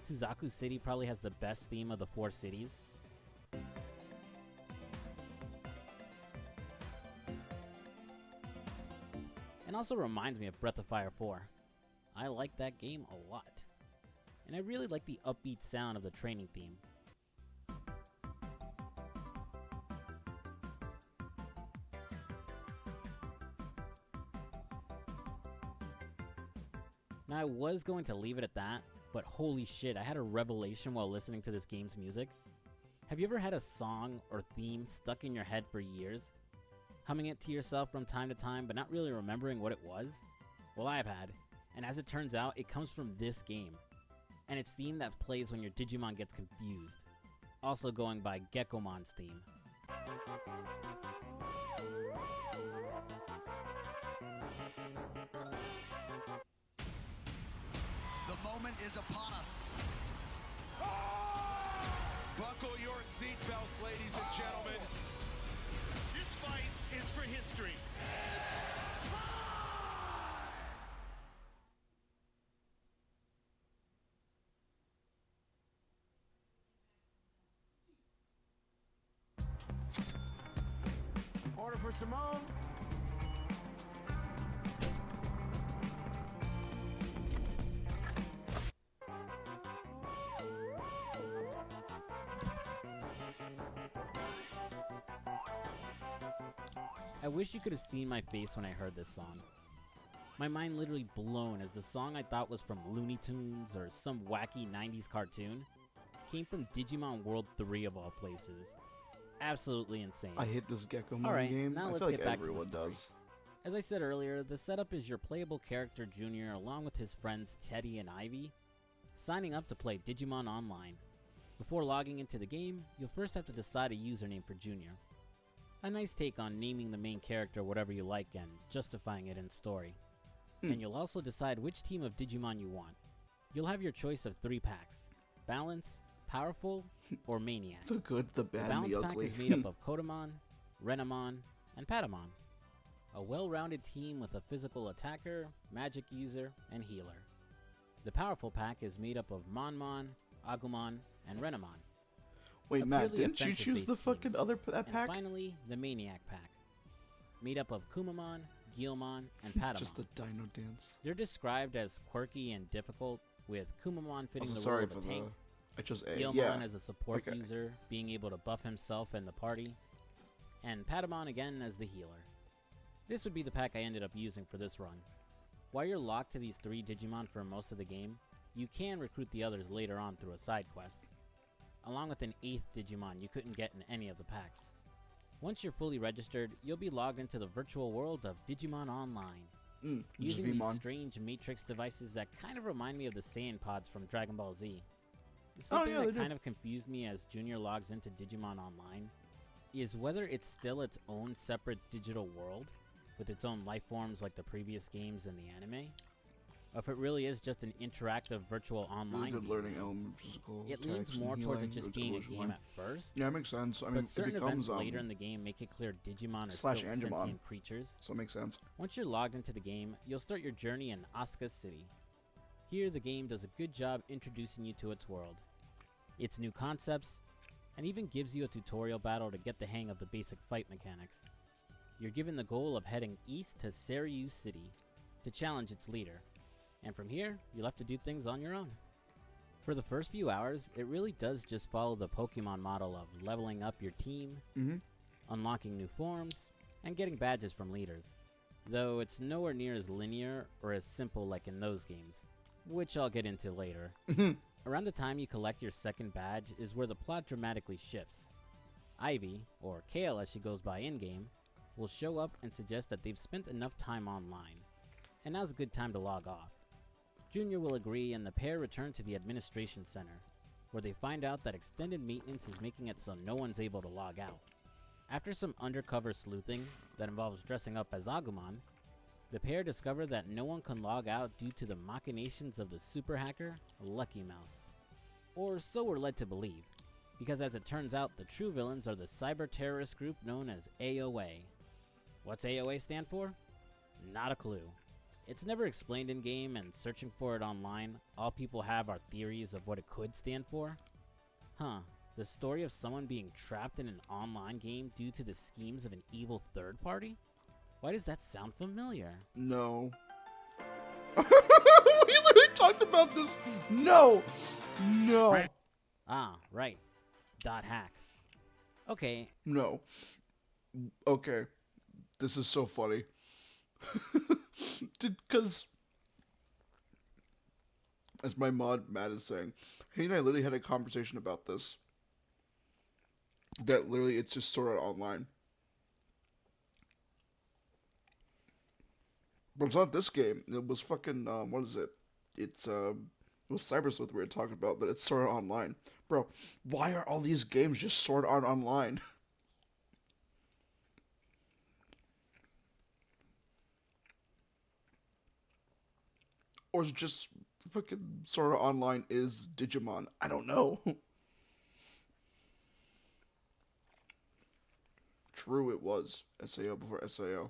Suzaku City probably has the best theme of the 4 cities. And also reminds me of Breath of Fire 4. I like that game a lot. And I really like the upbeat sound of the training theme. Now I was going to leave it at that, but holy shit, I had a revelation while listening to this game's music. Have you ever had a song or theme stuck in your head for years? Humming it to yourself from time to time, but not really remembering what it was? Well, I've had, and as it turns out, it comes from this game. And it's theme that plays when your Digimon gets confused. Also going by Gekkomon's theme. The moment is upon us. Buckle your seatbelts, ladies and gentlemen. This fight is for history. Order for Simone. I wish you could have seen my face when I heard this song. My mind literally blown as the song I thought was from Looney Tunes or some wacky 90s cartoon came from Digimon World 3 of all places. Absolutely insane. I hate this Gekkomon Alright, game. now I let's feel like get back everyone to the story. does. As I said earlier, the setup is your playable character Junior along with his friends Teddy and Ivy, signing up to play Digimon Online. Before logging into the game, you'll first have to decide a username for Junior. A nice take on naming the main character whatever you like and justifying it in story. And you'll also decide which team of Digimon you want. You'll have your choice of 3 packs: Balance, Powerful, or Maniac. The good, the bad, and the Balance ugly. pack is made up of Kodomon, Renamon, and Patamon. A well-rounded team with a physical attacker, magic user, and healer. The Powerful pack is made up of Monmon, Agumon, and Renamon. Wait, A Matt, purely didn't you choose the offensive-based fucking other that pack? And finally, the Maniac pack. Made up of Kumamon, Guilmon, and Patamon. Just the dino dance. They're described as quirky and difficult, with Kumamon fitting Also, the sorry role of for a tank, I chose A. Guilmon Yeah. as a support Okay. user, being able to buff himself and the party, and Patamon again as the healer. This would be the pack I ended up using for this run. While you're locked to these 3 Digimon for most of the game, you can recruit the others later on through a side quest, along with an 8th Digimon you couldn't get in any of the packs. Once you're fully registered, you'll be logged into the virtual world of Digimon Online. Using these strange Matrix devices that kind of remind me of the Saiyan pods from Dragon Ball Z. Something that kind of confused me as Junior logs into Digimon Online is whether it's still its own separate digital world, with its own life forms like the previous games in the anime, or if it really is just an interactive virtual online Really good game. learning element, physical It leans attacks, more and towards it healing, just it's being a evolution game line. at first. Yeah, it makes sense. I mean, But certain it becomes events later in the game make it clear Digimon are slash still Angemon. sentient creatures. So it makes sense. Once you're logged into the game, you'll start your journey in Asuka City. Here, the game does a good job introducing you to its world, its new concepts, and even gives you a tutorial battle to get the hang of the basic fight mechanics. You're given the goal of heading east to Seiryu City to challenge its leader, and from here, you'll have to do things on your own. For the first few hours, it really does just follow the Pokemon model of leveling up your team, unlocking new forms, and getting badges from leaders, though it's nowhere near as linear or as simple like in those games, which I'll get into later. Around the time you collect your second badge is where the plot dramatically shifts. Ivy, or Kale as she goes by in-game, will show up and suggest that they've spent enough time online, and now's a good time to log off. Junior will agree, and the pair return to the administration center, where they find out that extended maintenance is making it so no one's able to log out. After some undercover sleuthing that involves dressing up as Agumon, the pair discover that no one can log out due to the machinations of the super hacker, Lucky Mouse. Or so we're led to believe, because as it turns out, the true villains are the cyber terrorist group known as AOA. What's AOA stand for? Not a clue. It's never explained in-game, and searching for it online, all people have are theories of what it could stand for. The story of someone being trapped in an online game due to the schemes of an evil third party? Why does that sound familiar? No. We literally talked about this. No. No. Ah, right. .hack. Okay. No. Okay. This is so funny. Because, as my mod Matt is saying, he and I literally had a conversation about this. That literally it's just Sword Art Online. But it's not this game. It was fucking, what is it? It was Cyber Sleuth we were talking about, that it's Sword Art Online. Bro, why are all these games just Sword Art Online? Or is it just fucking Sword Art Online is Digimon? I don't know. True, it was SAO before SAO.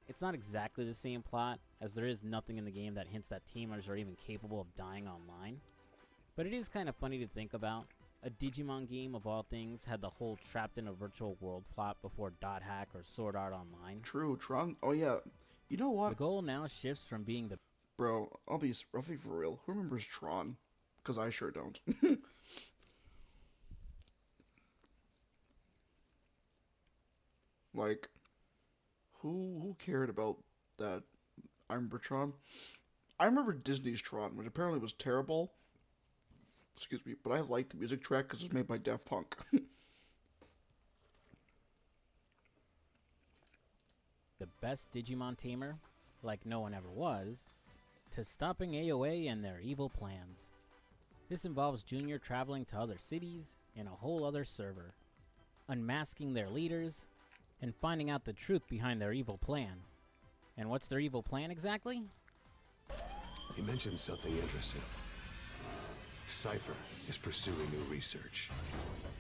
It's not exactly the same plot, as there is nothing in the game that hints that teamers are even capable of dying online. But it is kind of funny to think about. A Digimon game, of all things, had the whole trapped in a virtual world plot before .hack or Sword Art Online. True, Tron. Oh yeah, you know what? The goal now shifts from being the... Bro, I'll be for real. Who remembers Tron? Because I sure don't. Like, who cared about that? I remember Tron. I remember Disney's Tron, which apparently was terrible. Excuse me, but I liked the music track because it was made by Daft Punk. The best Digimon tamer, like no one ever was, to stopping AOA and their evil plans. This involves Junior traveling to other cities and a whole other server, unmasking their leaders, and finding out the truth behind their evil plan. And what's their evil plan exactly? He mentioned something interesting. Cypher is pursuing new research.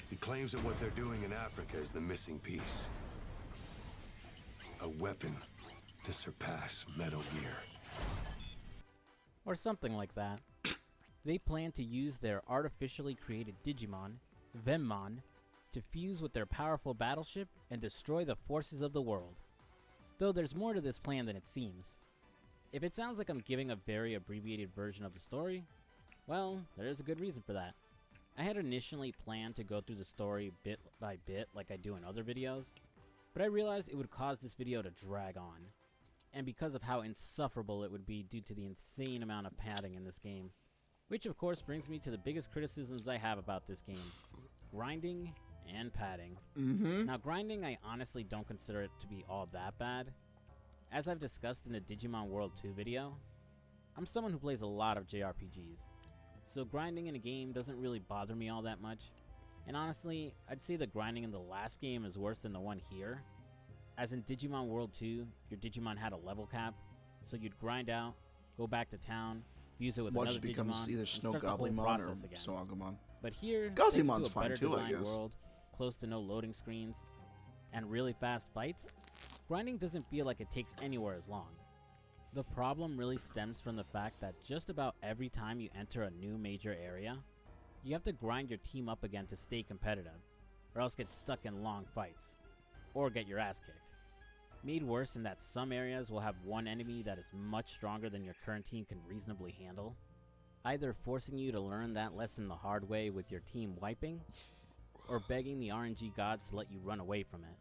He claims that what they're doing in Africa is the missing piece. A weapon to surpass Metal Gear. Or something like that. They plan to use their artificially created Digimon, Venmon, to fuse with their powerful battleship and destroy the forces of the world. Though there's more to this plan than it seems. If it sounds like I'm giving a very abbreviated version of the story, well, there is a good reason for that. I had initially planned to go through the story bit by bit like I do in other videos, but I realized it would cause this video to drag on, and because of how insufferable it would be due to the insane amount of padding in this game. Which of course brings me to the biggest criticisms I have about this game. Grinding and padding. Now grinding, I honestly don't consider it to be all that bad. As I've discussed in the Digimon World 2 video, I'm someone who plays a lot of JRPGs, so grinding in a game doesn't really bother me all that much. And honestly, I'd say the grinding in the last game is worse than the one here. As in Digimon World 2, your Digimon had a level cap, so you'd grind out, go back to town, fuse it with another becomes Digimon, either and Snow start the whole Goblimon or process again. Snow Agumon. But here, thanks Gozimon's to a fine better too, I designed guess. world, close to no loading screens, and really fast fights, grinding doesn't feel like it takes anywhere as long. The problem really stems from the fact that just about every time you enter a new major area, you have to grind your team up again to stay competitive, or else get stuck in long fights, or get your ass kicked. Made worse in that some areas will have one enemy that is much stronger than your current team can reasonably handle, either forcing you to learn that lesson the hard way with your team wiping, or begging the RNG gods to let you run away from it.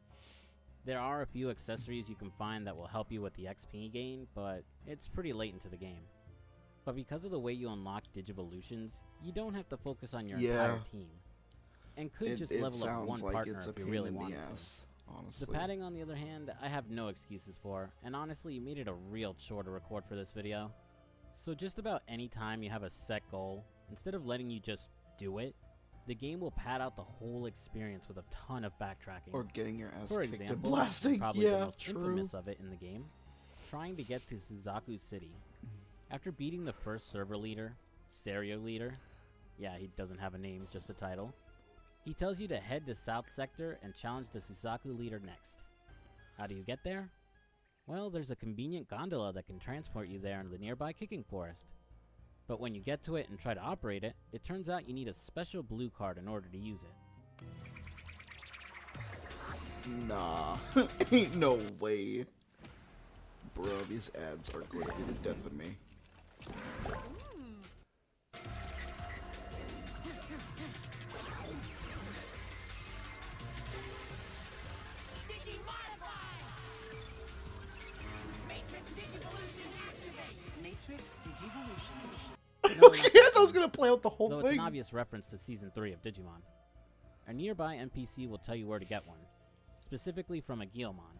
There are a few accessories you can find that will help you with the XP gain, but it's pretty late into the game. But because of the way you unlock Digivolutions, you don't have to focus on your entire team, and could just level up one partner if you really want to. Honestly. The padding, on the other hand, I have no excuses for, and honestly, you made it a real chore to record for this video. So just about any time you have a set goal, instead of letting you just do it, the game will pad out the whole experience with a ton of backtracking. Or getting your ass for kicked example, and blasting. probably Yeah, the most true. infamous of it in the game, trying to get to Suzaku City. After beating the first server leader, Stereo Leader, yeah, he doesn't have a name, just a title, he tells you to head to South Sector and challenge the Suzaku leader next. How do you get there? Well, there's a convenient gondola that can transport you there in the nearby Kicking Forest. But when you get to it and try to operate it, it turns out you need a special blue card in order to use it. Nah. Ain't no way. Bro, these ads are going to be the death of me. Okay, I was gonna play out the whole Though thing. It's an obvious reference to Season 3 of Digimon. A nearby NPC will tell you where to get one, specifically from a Guilmon.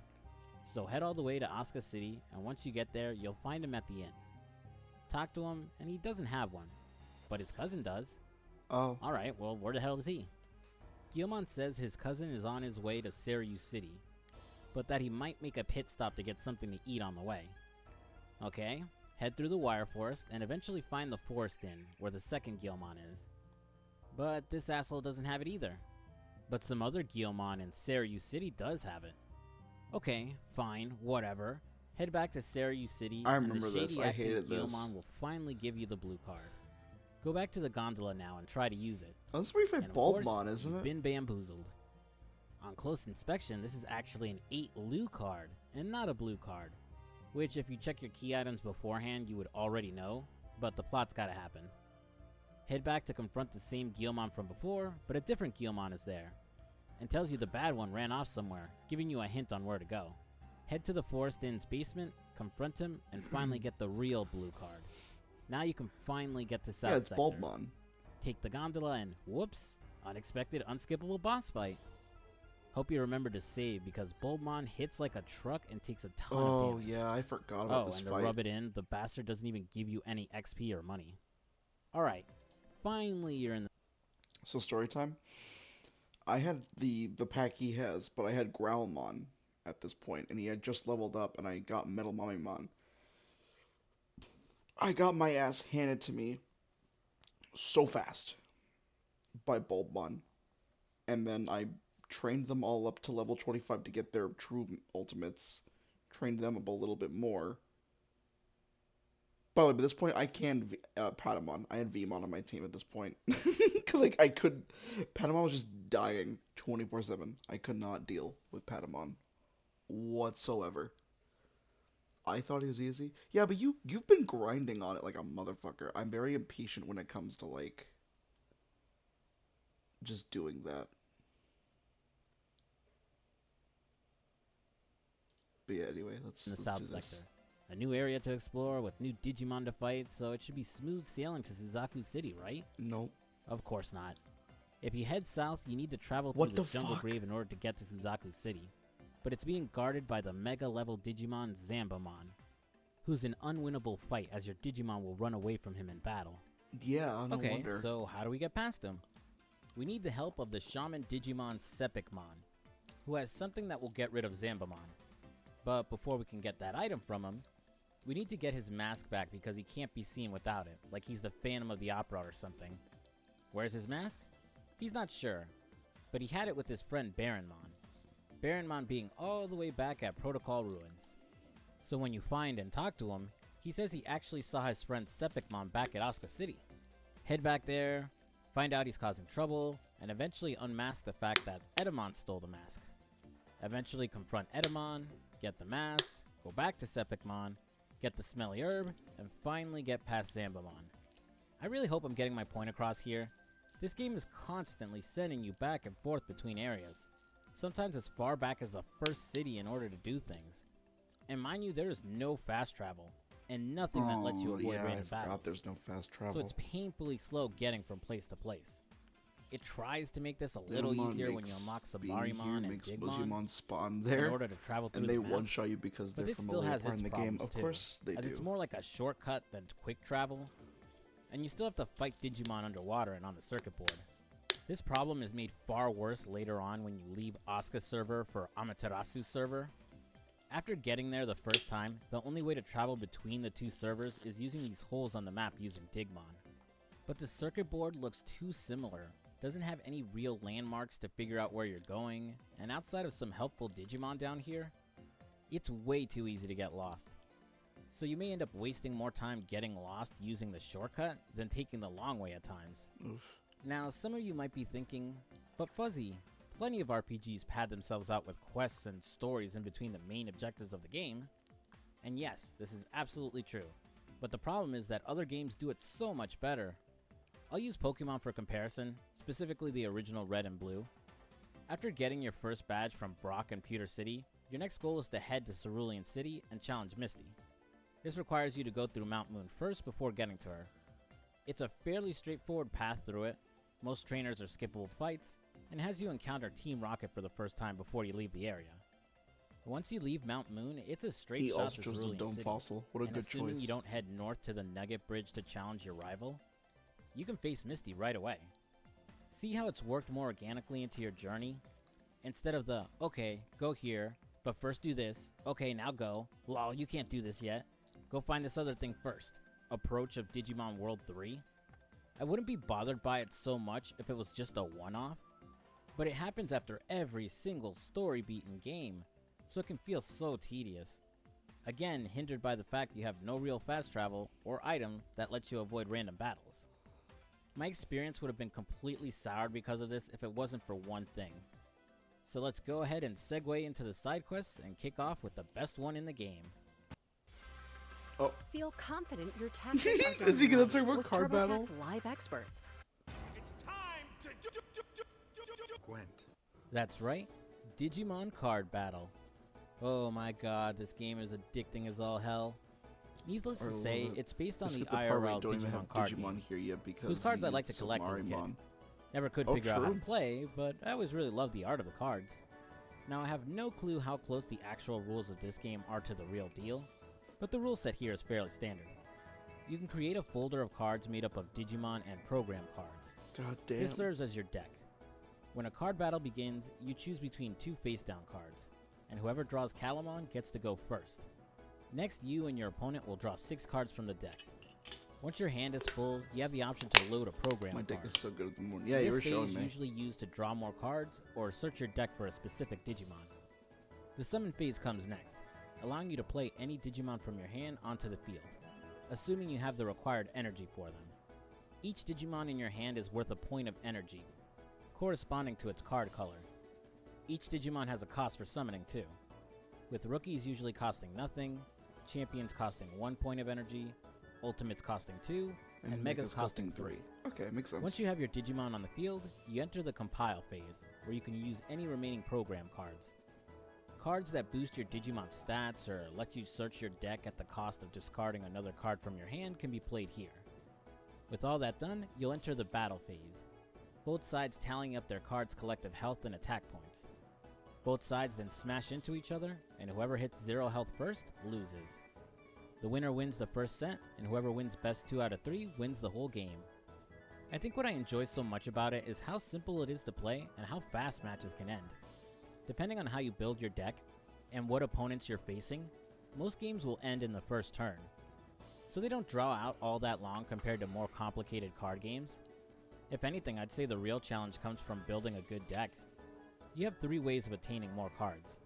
So head all the way to Asuka City, and once you get there, you'll find him at the inn. Talk to him, and he doesn't have one, but his cousin does. Oh. Alright, well, where the hell is he? Guilmon says his cousin is on his way to Seiryu City, but that he might make a pit stop to get something to eat on the way. Okay, head through the Wire Forest, and eventually find the Forest Inn, where the second Guilmon is. But this asshole doesn't have it either. But some other Guilmon in Seiryu City does have it. Okay, fine, whatever. Head back to Seiryu City, I and remember the this. shady I acting hated this. Guilmon will finally give you the blue card. Go back to the gondola now and try to use it. Oh, this is where you fight And of course, Bulbmon, isn't you've it? been bamboozled. On close inspection, this is actually an 8 Lu card, and not a blue card. Which, if you check your key items beforehand, you would already know, but the plot's gotta happen. Head back to confront the same Guilmon from before, but a different Guilmon is there, and tells you the bad one ran off somewhere, giving you a hint on where to go. Head to the Forest Inn's basement, confront him, and finally get the real blue card. Now you can finally get to South Yeah, it's Sector. Bulbmon. Take the gondola and, whoops, unexpected unskippable boss fight. Hope you remember to save because Bulbmon hits like a truck and takes a ton of Oh, damage. yeah, I forgot about this and fight. to rub it in, the bastard doesn't even give you any XP or money. Alright, finally you're in the... So story time. I had the pack he has, but I had Growlmon at this point, and he had just leveled up, and I got Metal Mummymon. I got my ass handed to me so fast by Bulbmon, and then I trained them all up to level 25 to get their true ultimates, trained them up a little bit more. By the way, by this point, I canned Patamon. I had Vmon on my team at this point. Because I could... Patamon was just dying 24/7. I could not deal with Patamon whatsoever. I thought he was easy. Yeah, but you've been grinding on it like a motherfucker. I'm very impatient when it comes to, like, just doing that. But yeah, anyway, let's the do south this. sector. A new area to explore with new Digimon to fight, so it should be smooth sailing to Suzaku City, right? Nope. Of course not. If you head south, you need to travel through What the the Jungle fuck? Grave in order to get to Suzaku City. But it's being guarded by the mega-level Digimon Zambamon, who's an unwinnable fight as your Digimon will run away from him in battle. Yeah, no okay, wonder. so how do we get past him? We need the help of the Shaman Digimon Sepicmon, who has something that will get rid of Zambamon. But before we can get that item from him, we need to get his mask back because he can't be seen without it, like he's the Phantom of the Opera or something. Where's his mask? He's not sure, but he had it with his friend Baronmon. Baronmon being all the way back at Protocol Ruins. So when you find and talk to him, he says he actually saw his friend Sepicmon back at Asuka City. Head back there, find out he's causing trouble, and eventually unmask the fact that Edamon stole the mask. Eventually confront Edamon, get the mask, go back to Sepicmon, get the smelly herb, and finally get past Zambamon. I really hope I'm getting my point across here. This game is constantly sending you back and forth between areas, sometimes as far back as the first city in order to do things. And mind you, there is no fast travel, and nothing that lets you avoid random I forgot battles. there's no fast travel. So it's painfully slow getting from place to place. It tries to make this a little easier when you unlock Sabarimon and makes Digimon Digimon spawn there, in order to travel through and the they map. one-shot you because But they're this from still a has later part its in the game. problems Of too, course they as do. it's more like a shortcut than quick travel, and you still have to fight Digimon underwater and on the circuit board. This problem is made far worse later on when you leave Asuka server for Amaterasu server. After getting there the first time, the only way to travel between the two servers is using these holes on the map using Digimon. But the circuit board looks too similar, doesn't have any real landmarks to figure out where you're going, and outside of some helpful Digimon down here, it's way too easy to get lost. So you may end up wasting more time getting lost using the shortcut than taking the long way at times. Oof. Now, some of you might be thinking, but Fuzzy, plenty of RPGs pad themselves out with quests and stories in between the main objectives of the game. And yes, this is absolutely true. But the problem is that other games do it so much better. I'll use Pokemon for comparison, specifically the original Red and Blue. After getting your first badge from Brock and Pewter City, your next goal is to head to Cerulean City and challenge Misty. This requires you to go through Mount Moon first before getting to her. It's a fairly straightforward path through it, most trainers are skippable fights, and has you encounter Team Rocket for the first time before you leave the area. Once you leave Mount Moon, it's a straight He shot also to chose the Cerulean Dome City. Fossil. What a And good assuming choice. you don't head north to the Nugget Bridge to challenge your rival, you can face Misty right away. See how it's worked more organically into your journey? Instead of the, okay, go here, but first do this, okay, now go, lol, you can't do this yet, go find this other thing first, approach of Digimon World 3. I wouldn't be bothered by it so much if it was just a one-off, but it happens after every single story beat in game, so it can feel so tedious. Again, hindered by the fact you have no real fast travel or item that lets you avoid random battles. My experience would have been completely soured because of this if it wasn't for one thing. So let's go ahead and segue into the side quests and kick off with the best one in the game. Oh. Feel confident your taxes are done Is he gonna right talk about with card battle? TurboTax Live experts. Gwent. That's right, Digimon Card Battle. Oh my god, this game is addicting as all hell. Needless to say, it's based on Let's the get part where I IRL don't even Digimon have card Digimon game, here yet because whose cards I he's like to collect as a kid. Sabarimon. Never could Oh, figure out how true. to play, but I always really loved the art of the cards. Now I have no clue how close the actual rules of this game are to the real deal, but the rule set here is fairly standard. You can create a folder of cards made up of Digimon and program cards. God damn. This serves as your deck. When a card battle begins, you choose between 2 face-down cards, and whoever draws Calamon gets to go first. Next, you and your opponent will draw 6 cards from the deck. Once your hand is full, you have the option to load a program My card. deck is so good at the morning. Yeah, you were showing me. This phase is usually used to draw more cards or search your deck for a specific Digimon. The summon phase comes next, allowing you to play any Digimon from your hand onto the field, assuming you have the required energy for them. Each Digimon in your hand is worth a point of energy, corresponding to its card color. Each Digimon has a cost for summoning too, with rookies usually costing nothing, champions costing 1 point of energy, ultimates costing 2, and megas costing 3. Okay, makes sense. Once you have your Digimon on the field, you enter the compile phase, where you can use any remaining program cards. Cards that boost your Digimon's stats or let you search your deck at the cost of discarding another card from your hand can be played here. With all that done, you'll enter the battle phase, both sides tallying up their cards' collective health and attack points. Both sides then smash into each other, and whoever hits 0 health first loses. The winner wins the first set, and whoever wins best 2 out of 3 wins the whole game. I think what I enjoy so much about it is how simple it is to play and how fast matches can end. Depending on how you build your deck and what opponents you're facing, most games will end in the first turn. So they don't draw out all that long compared to more complicated card games. If anything, I'd say the real challenge comes from building a good deck. You have 3 ways of attaining more cards.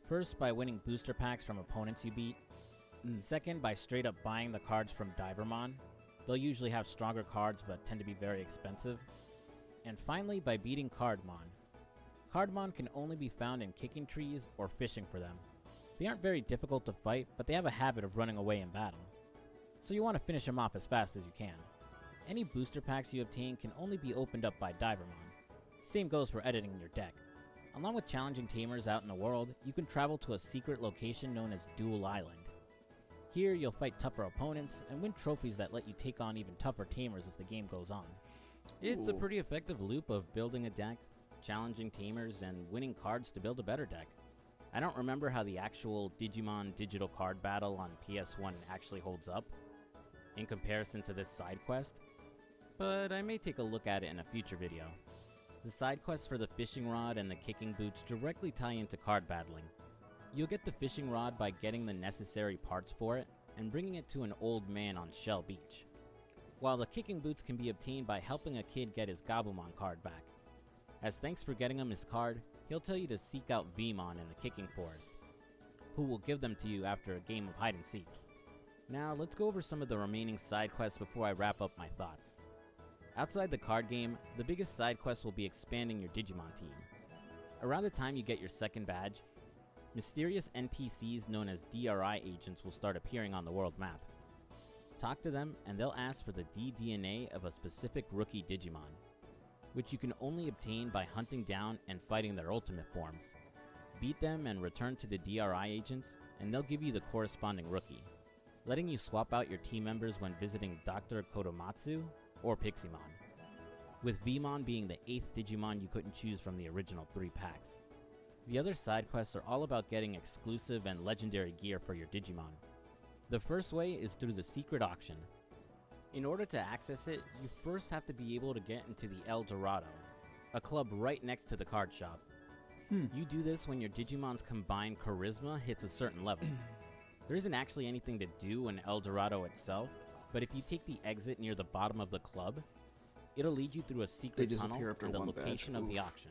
First, by winning booster packs from opponents you beat. Second, by straight up buying the cards from Divermon. They'll usually have stronger cards but tend to be very expensive. And finally, by beating Cardmon. Cardmon can only be found in kicking trees or fishing for them. They aren't very difficult to fight, but they have a habit of running away in battle. So you want to finish them off as fast as you can. Any booster packs you obtain can only be opened up by Divermon. Same goes for editing your deck. Along with challenging tamers out in the world, you can travel to a secret location known as Duel Island. Here, you'll fight tougher opponents and win trophies that let you take on even tougher tamers as the game goes on. It's a pretty effective loop of building a deck, challenging tamers, and winning cards to build a better deck. I don't remember how the actual Digimon digital card battle on PS1 actually holds up in comparison to this side quest, but I may take a look at it in a future video. The side quests for the fishing rod and the kicking boots directly tie into card battling. You'll get the fishing rod by getting the necessary parts for it and bringing it to an old man on Shell Beach, while the kicking boots can be obtained by helping a kid get his Gabumon card back. As thanks for getting him his card, he'll tell you to seek out Vmon in the kicking forest, who will give them to you after a game of hide and seek. Now let's go over some of the remaining side quests before I wrap up my thoughts. Outside the card game, the biggest side quest will be expanding your Digimon team. Around the time you get your second badge, mysterious NPCs known as DRI agents will start appearing on the world map. Talk to them and they'll ask for the DDNA of a specific rookie Digimon, which you can only obtain by hunting down and fighting their ultimate forms. Beat them and return to the DRI agents, and they'll give you the corresponding rookie, letting you swap out your team members when visiting Dr. Kodomatsu or Piximon, with Vmon being the 8th Digimon you couldn't choose from the original 3 packs. The other side quests are all about getting exclusive and legendary gear for your Digimon. The first way is through the secret auction. In order to access it, you first have to be able to get into the El Dorado, a club right next to the card shop. You do this when your Digimon's combined charisma hits a certain level. There isn't actually anything to do in El Dorado itself, but if you take the exit near the bottom of the club, it'll lead you through a secret tunnel to the location of the auction.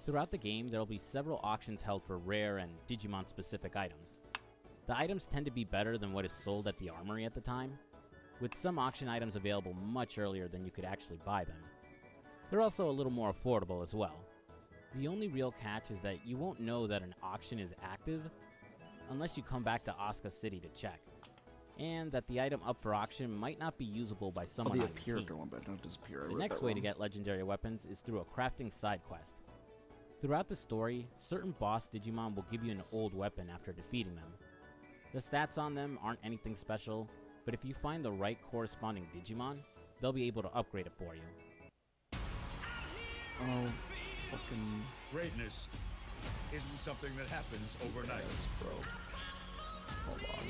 Throughout the game, there will be several auctions held for rare and Digimon-specific items. The items tend to be better than what is sold at the armory at the time, with some auction items available much earlier than you could actually buy them. They're also a little more affordable as well. The only real catch is that you won't know that an auction is active unless you come back to Asuka City to check, and that the item up for auction might not be usable by someone on your team. Don't disappear. The next way to get legendary weapons is through a crafting side quest. Throughout the story, certain boss Digimon will give you an old weapon after defeating them. The stats on them aren't anything special, but if you find the right corresponding Digimon, they'll be able to upgrade it for you. Oh, fucking... Greatness isn't something that happens overnight. That's broke. Hold on.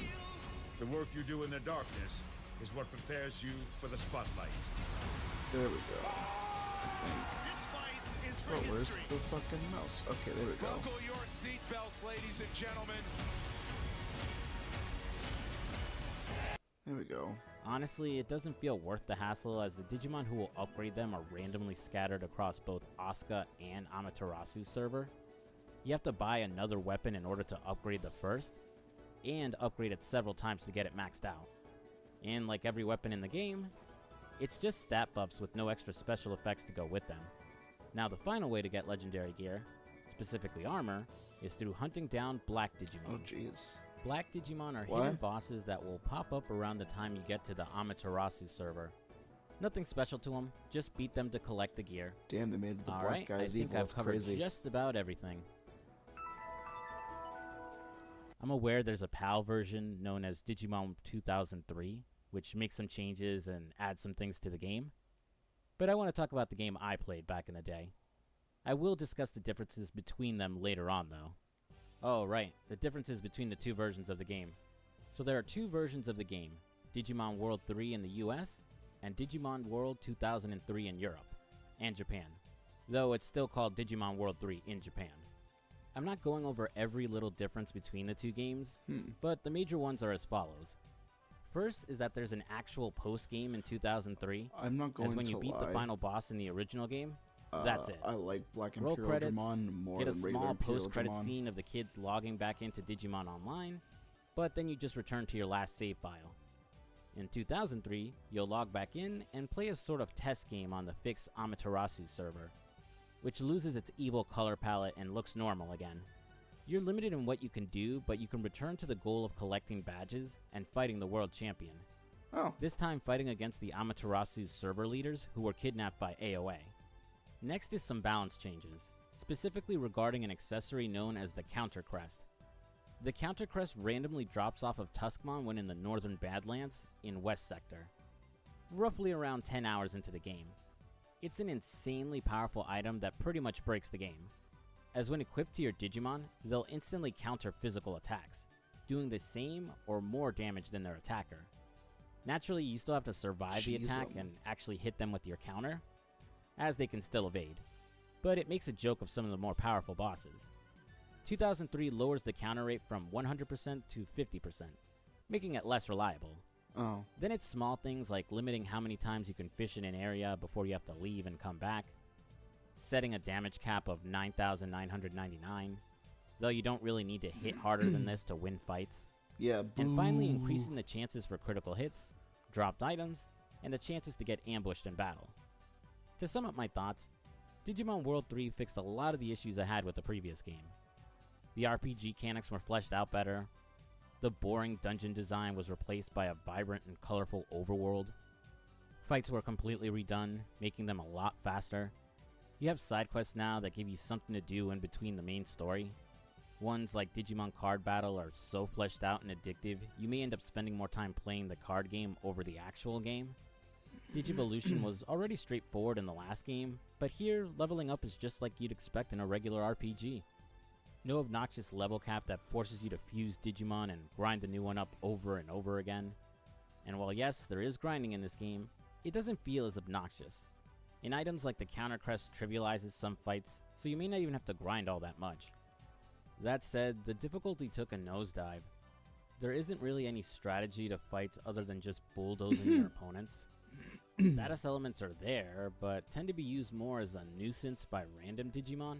The work you do in the darkness is what prepares you for the spotlight. There we go. I think. This fight is for Oh, where's history. the fucking mouse? Okay, there we go. Buckle your seatbelts, ladies and gentlemen. There we go. Honestly, it doesn't feel worth the hassle, as the Digimon who will upgrade them are randomly scattered across both Asuka and Amaterasu's server. You have to buy another weapon in order to upgrade the first, and upgrade it several times to get it maxed out. And like every weapon in the game, it's just stat buffs with no extra special effects to go with them. Now the final way to get legendary gear, specifically armor, is through hunting down Black Digimon. Oh jeez. Black Digimon are What? hidden bosses that will pop up around the time you get to the Amaterasu server. Nothing special to them, just beat them to collect the gear. Damn, they made the black Alright, I guys think evil. I've It's covered crazy. just about everything. I'm aware there's a PAL version known as Digimon 2003, which makes some changes and adds some things to the game. But I want to talk about the game I played back in the day. I will discuss the differences between them later on, though. Oh, right, the differences between the two versions of the game. So there are two versions of the game, Digimon World 3 in the US, and Digimon World 2003 in Europe, and Japan. Though it's still called Digimon World 3 in Japan. I'm not going over every little difference between the two games, but the major ones are as follows. First is that there's an actual post-game in 2003, I'm not going as when to you beat lie. the final boss in the original game, that's it. I like Black Roll Imperial credits, Dramon more get a than regular small Imperial post-credit Dramon. scene of the kids logging back into Digimon Online, but then you just return to your last save file. In 2003, you'll log back in and play a sort of test game on the fixed Amaterasu server, which loses its evil color palette and looks normal again. You're limited in what you can do, but you can return to the goal of collecting badges and fighting the world champion. Oh. This time fighting against the Amaterasu's server leaders who were kidnapped by AOA. Next is some balance changes, specifically regarding an accessory known as the Counter Crest. The Counter Crest randomly drops off of Tuskmon when in the Northern Badlands in West Sector, roughly around 10 hours into the game. It's an insanely powerful item that pretty much breaks the game, as when equipped to your Digimon, they'll instantly counter physical attacks, doing the same or more damage than their attacker. Naturally, you still have to survive the attack and actually hit them with your counter, as they can still evade, but it makes a joke of some of the more powerful bosses. 2003 lowers the counter rate from 100% to 50%, making it less reliable. Oh. Then it's small things like limiting how many times you can fish in an area before you have to leave and come back, setting a damage cap of 9,999, though you don't really need to hit harder than this to win fights. Yeah, And finally boo. increasing the chances for critical hits, dropped items, and the chances to get ambushed in battle. To sum up my thoughts, Digimon World 3 fixed a lot of the issues I had with the previous game. The RPG mechanics were fleshed out better, the boring dungeon design was replaced by a vibrant and colorful overworld, fights were completely redone, making them a lot faster. You have side quests now that give you something to do in between the main story. Ones like Digimon Card Battle are so fleshed out and addictive, you may end up spending more time playing the card game over the actual game. Digivolution was already straightforward in the last game, but here, leveling up is just like you'd expect in a regular RPG. No obnoxious level cap that forces you to fuse Digimon and grind the new one up over and over again. And while yes, there is grinding in this game, it doesn't feel as obnoxious. In items like the Counter Crest trivializes some fights, so you may not even have to grind all that much. That said, the difficulty took a nosedive. There isn't really any strategy to fights other than just bulldozing your opponents. Status elements are there, but tend to be used more as a nuisance by random Digimon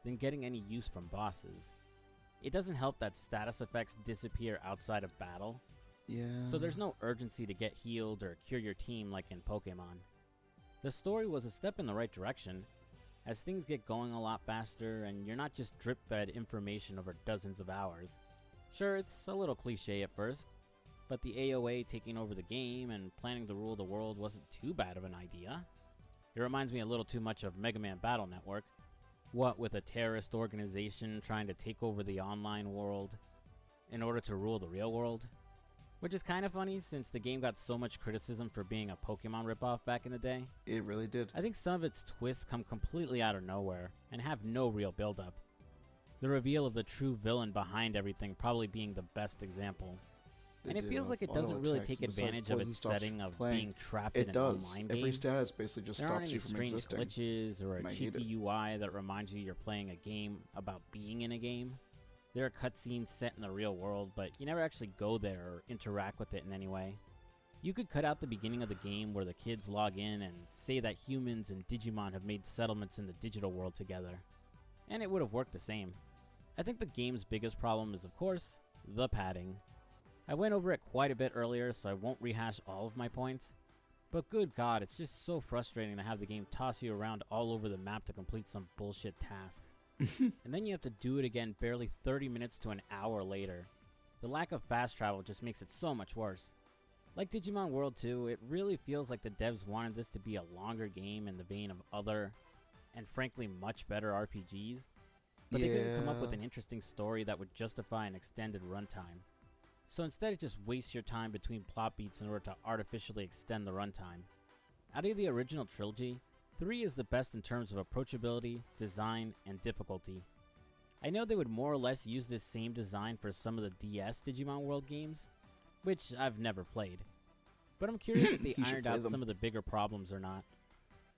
than getting any use from bosses. It doesn't help that status effects disappear outside of battle, Yeah. so there's no urgency to get healed or cure your team like in Pokemon. The story was a step in the right direction, as things get going a lot faster and you're not just drip-fed information over dozens of hours. Sure, it's a little cliche at first, but the AOA taking over the game and planning to rule the world wasn't too bad of an idea. It reminds me a little too much of Mega Man Battle Network. What with a terrorist organization trying to take over the online world in order to rule the real world? Which is kind of funny since the game got so much criticism for being a Pokemon ripoff back in the day. It really did. I think some of its twists come completely out of nowhere and have no real build-up. The reveal of the true villain behind everything probably being the best example. And it feels like it doesn't really take advantage of its setting of being trapped in an online game. Every status basically just stops you from there aren't any existing. strange glitches or a cheeky UI that reminds you you're playing a game about being in a game. There are cutscenes set in the real world, but you never actually go there or interact with it in any way. You could cut out the beginning of the game where the kids log in and say that humans and Digimon have made settlements in the digital world together, and it would have worked the same. I think the game's biggest problem is, of course, the padding. I went over it quite a bit earlier, so I won't rehash all of my points, but good god, it's just so frustrating to have the game toss you around all over the map to complete some bullshit task. And then you have to do it again barely 30 minutes to an hour later. The lack of fast travel just makes it so much worse. Like Digimon World 2, it really feels like the devs wanted this to be a longer game in the vein of other, and frankly much better RPGs, but they couldn't come up with an interesting story that would justify an extended runtime. So instead it just wastes your time between plot beats in order to artificially extend the runtime. Out of the original trilogy, 3 is the best in terms of approachability, design, and difficulty. I know they would more or less use this same design for some of the DS Digimon World games, which I've never played. But I'm curious if they ironed out some of the bigger problems or not.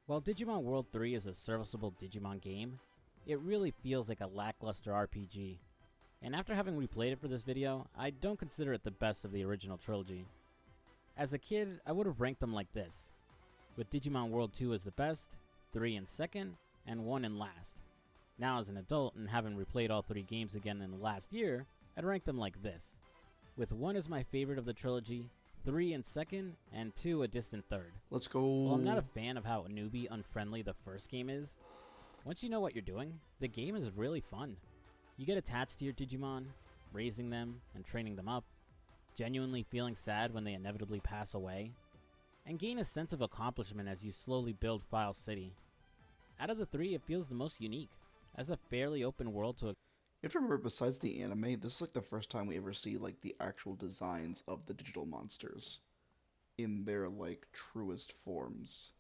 While Digimon World 3 is a serviceable Digimon game, it really feels like a lackluster RPG. And after having replayed it for this video, I don't consider it the best of the original trilogy. As a kid, I would have ranked them like this, with Digimon World 2 as the best, 3 in second, and 1 in last. Now as an adult and having replayed all 3 games again in the last year, I'd rank them like this, with 1 as my favorite of the trilogy, 3 in second, and 2 a distant third. Let's go. While I'm not a fan of how newbie unfriendly the first game is, once you know what you're doing, the game is really fun. You get attached to your Digimon, raising them and training them up, genuinely feeling sad when they inevitably pass away, and gain a sense of accomplishment as you slowly build File City. Out of the 3, it feels the most unique, as a fairly open world to You have to remember, besides the anime, this is like the first time we ever see like the actual designs of the digital monsters in their like truest forms.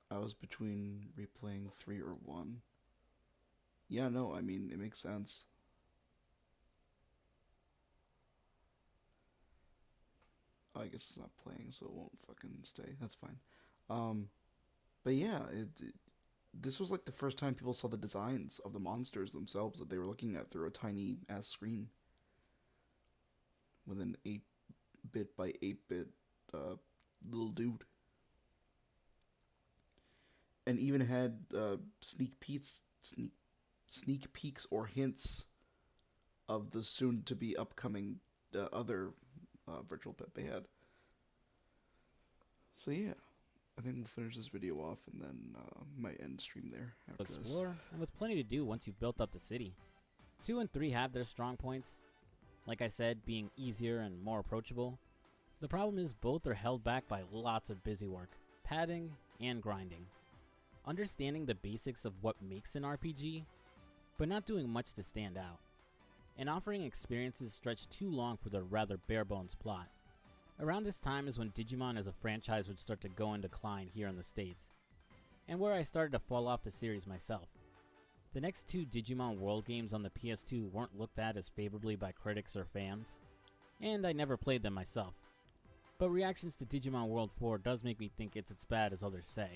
I was between replaying 3 or 1. Yeah, no, I mean, it makes sense. Oh, I guess it's not playing, so it won't fucking stay. That's fine. But yeah, this was like the first time people saw the designs of the monsters themselves that they were looking at through a tiny ass screen with an 8-bit by 8-bit little dude. And even had sneak peeks or hints of the soon-to-be upcoming other virtual pet they had. So yeah, I think we'll finish this video off and then might end stream there after explore, and with plenty to do once you've built up the city. 2 and 3 have their strong points, like I said, being easier and more approachable. The problem is both are held back by lots of busy work, padding, and grinding. Understanding the basics of what makes an RPG, but not doing much to stand out, and offering experiences stretched too long for the rather bare-bones plot. Around this time is when Digimon as a franchise would start to go in decline here in the States, and where I started to fall off the series myself. The next 2 Digimon World games on the PS2 weren't looked at as favorably by critics or fans, and I never played them myself. But reactions to Digimon World 4 does make me think it's as bad as others say.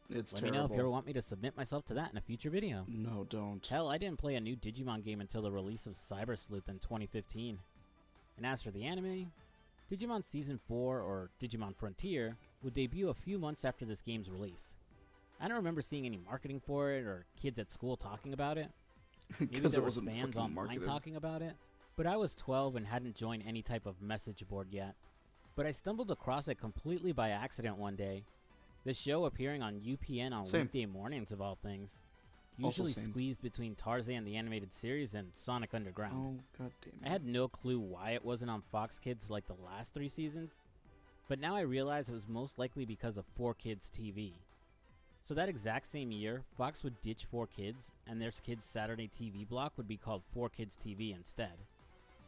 It's Let terrible. me know if you ever want me to submit myself to that in a future video. No, don't. Hell, I didn't play a new Digimon game until the release of Cyber Sleuth in 2015. And as for the anime, Digimon Season 4, or Digimon Frontier, would debut a few months after this game's release. I don't remember seeing any marketing for it, or kids at school talking about it. Maybe there was fans online talking about it, but I was 12 and hadn't joined any type of message board yet. But I stumbled across it completely by accident one day. The show appearing on UPN on weekday mornings of all things. Usually squeezed between Tarzan the Animated Series and Sonic Underground. Oh, god damn it. I had no clue why it wasn't on Fox Kids like the last 3 seasons, but now I realize it was most likely because of 4Kids TV. So that exact same year, Fox would ditch 4Kids, and their kids' Saturday TV block would be called 4Kids TV instead,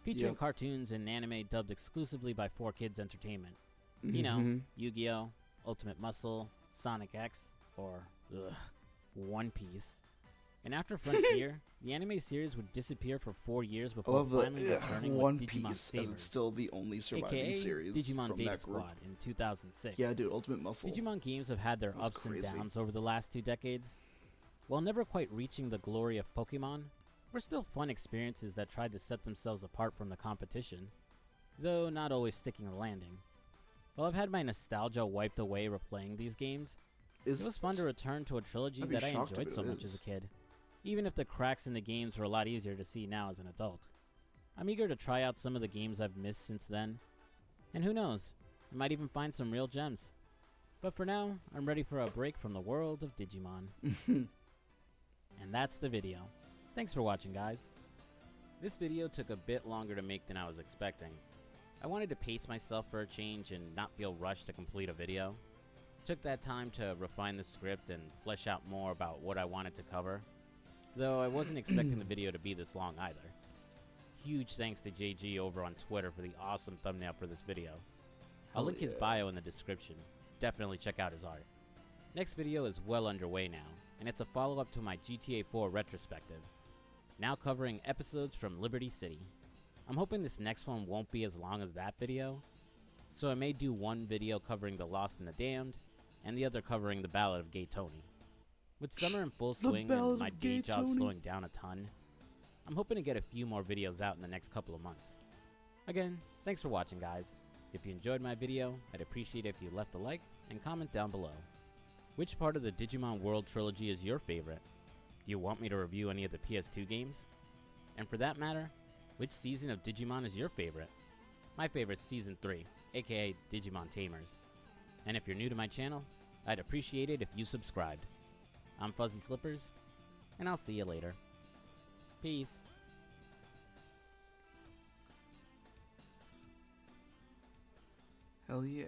featuring cartoons and anime dubbed exclusively by 4Kids Entertainment. You know, Yu-Gi-Oh!, Ultimate Muscle, Sonic X, or ugh. One Piece. And after Frontier, the anime series would disappear for 4 years I before love finally the returning One with Digimon Piece, Sabers, as it's still the only surviving aka series Digimon from Data that group. Squad in 2006. Yeah, dude, Ultimate Muscle. Digimon games have had their That was ups crazy. and downs over the last 2 decades. While never quite reaching the glory of Pokemon, were still fun experiences that tried to set themselves apart from the competition, though not always sticking the landing. While I've had my nostalgia wiped away replaying these games, it was fun to return to a trilogy I'd be that I shocked if enjoyed it so much as is. a kid, even if the cracks in the games were a lot easier to see now as an adult. I'm eager to try out some of the games I've missed since then, and who knows, I might even find some real gems. But for now, I'm ready for a break from the world of Digimon. And that's the video. Thanks for watching, guys. This video took a bit longer to make than I was expecting. I wanted to pace myself for a change and not feel rushed to complete a video. Took that time to refine the script and flesh out more about what I wanted to cover, though I wasn't expecting the video to be this long either. Huge thanks to JG over on Twitter for the awesome thumbnail for this video. I'll Hell link his yeah. bio in the description. Definitely check out his art. Next video is well underway now, and it's a follow-up to my GTA 4 retrospective, now covering episodes from Liberty City. I'm hoping this next one won't be as long as that video, so I may do one video covering The Lost and the Damned, and the other covering the Ballad of Gay Tony. With summer in full swing and my day job slowing down a ton, I'm hoping to get a few more videos out in the next couple of months. Again, thanks for watching, guys. If you enjoyed my video, I'd appreciate it if you left a like and comment down below. Which part of the Digimon World trilogy is your favorite? Do you want me to review any of the PS2 games? And for that matter, which season of Digimon is your favorite? My favorite's Season 3, aka Digimon Tamers. And if you're new to my channel, I'd appreciate it if you subscribed. I'm Fuzzy Slippers, and I'll see you later. Peace. Hell yeah.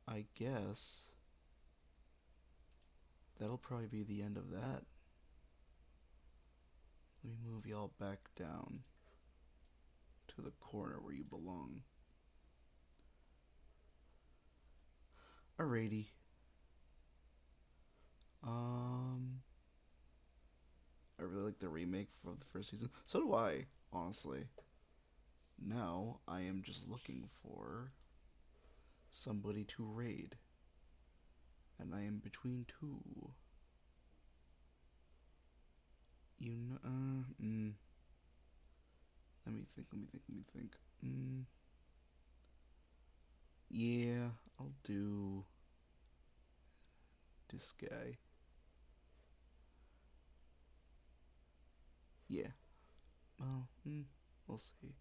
I guess that'll probably be the end of that. Let me move y'all back down to the corner where you belong. Alrighty. I really like the remake for the first season. So do I, honestly. Now I am just looking for somebody to raid, and I am between two. You know, let me think. Yeah, I'll do this guy. Yeah. Well, we'll see.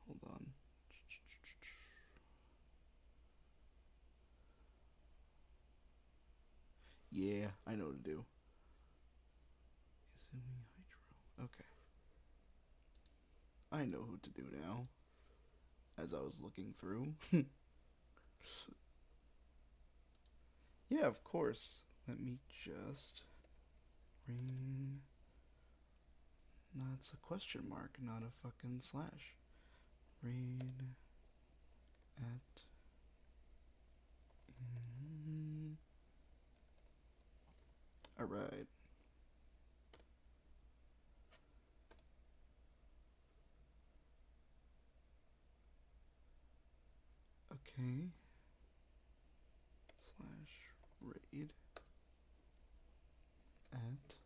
Hold on. Yeah, I know what to do. Izumi Hydro. Okay. I know who to do now. As I was looking through. Yeah, of course. Let me just ring. No, it's a question mark, not a fucking slash. Raid at alright. Okay. Slash raid at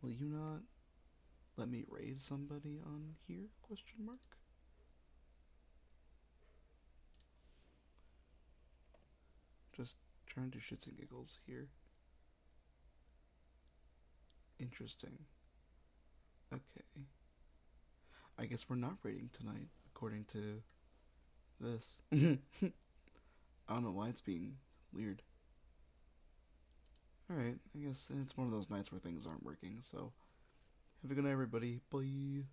will you not let me raid somebody on here? Question mark. Just trying to do shits and giggles here. Interesting. Okay. I guess we're not raiding tonight, according to this. I don't know why it's being weird. Alright, I guess it's one of those nights where things aren't working, so have a good night, everybody. Bye.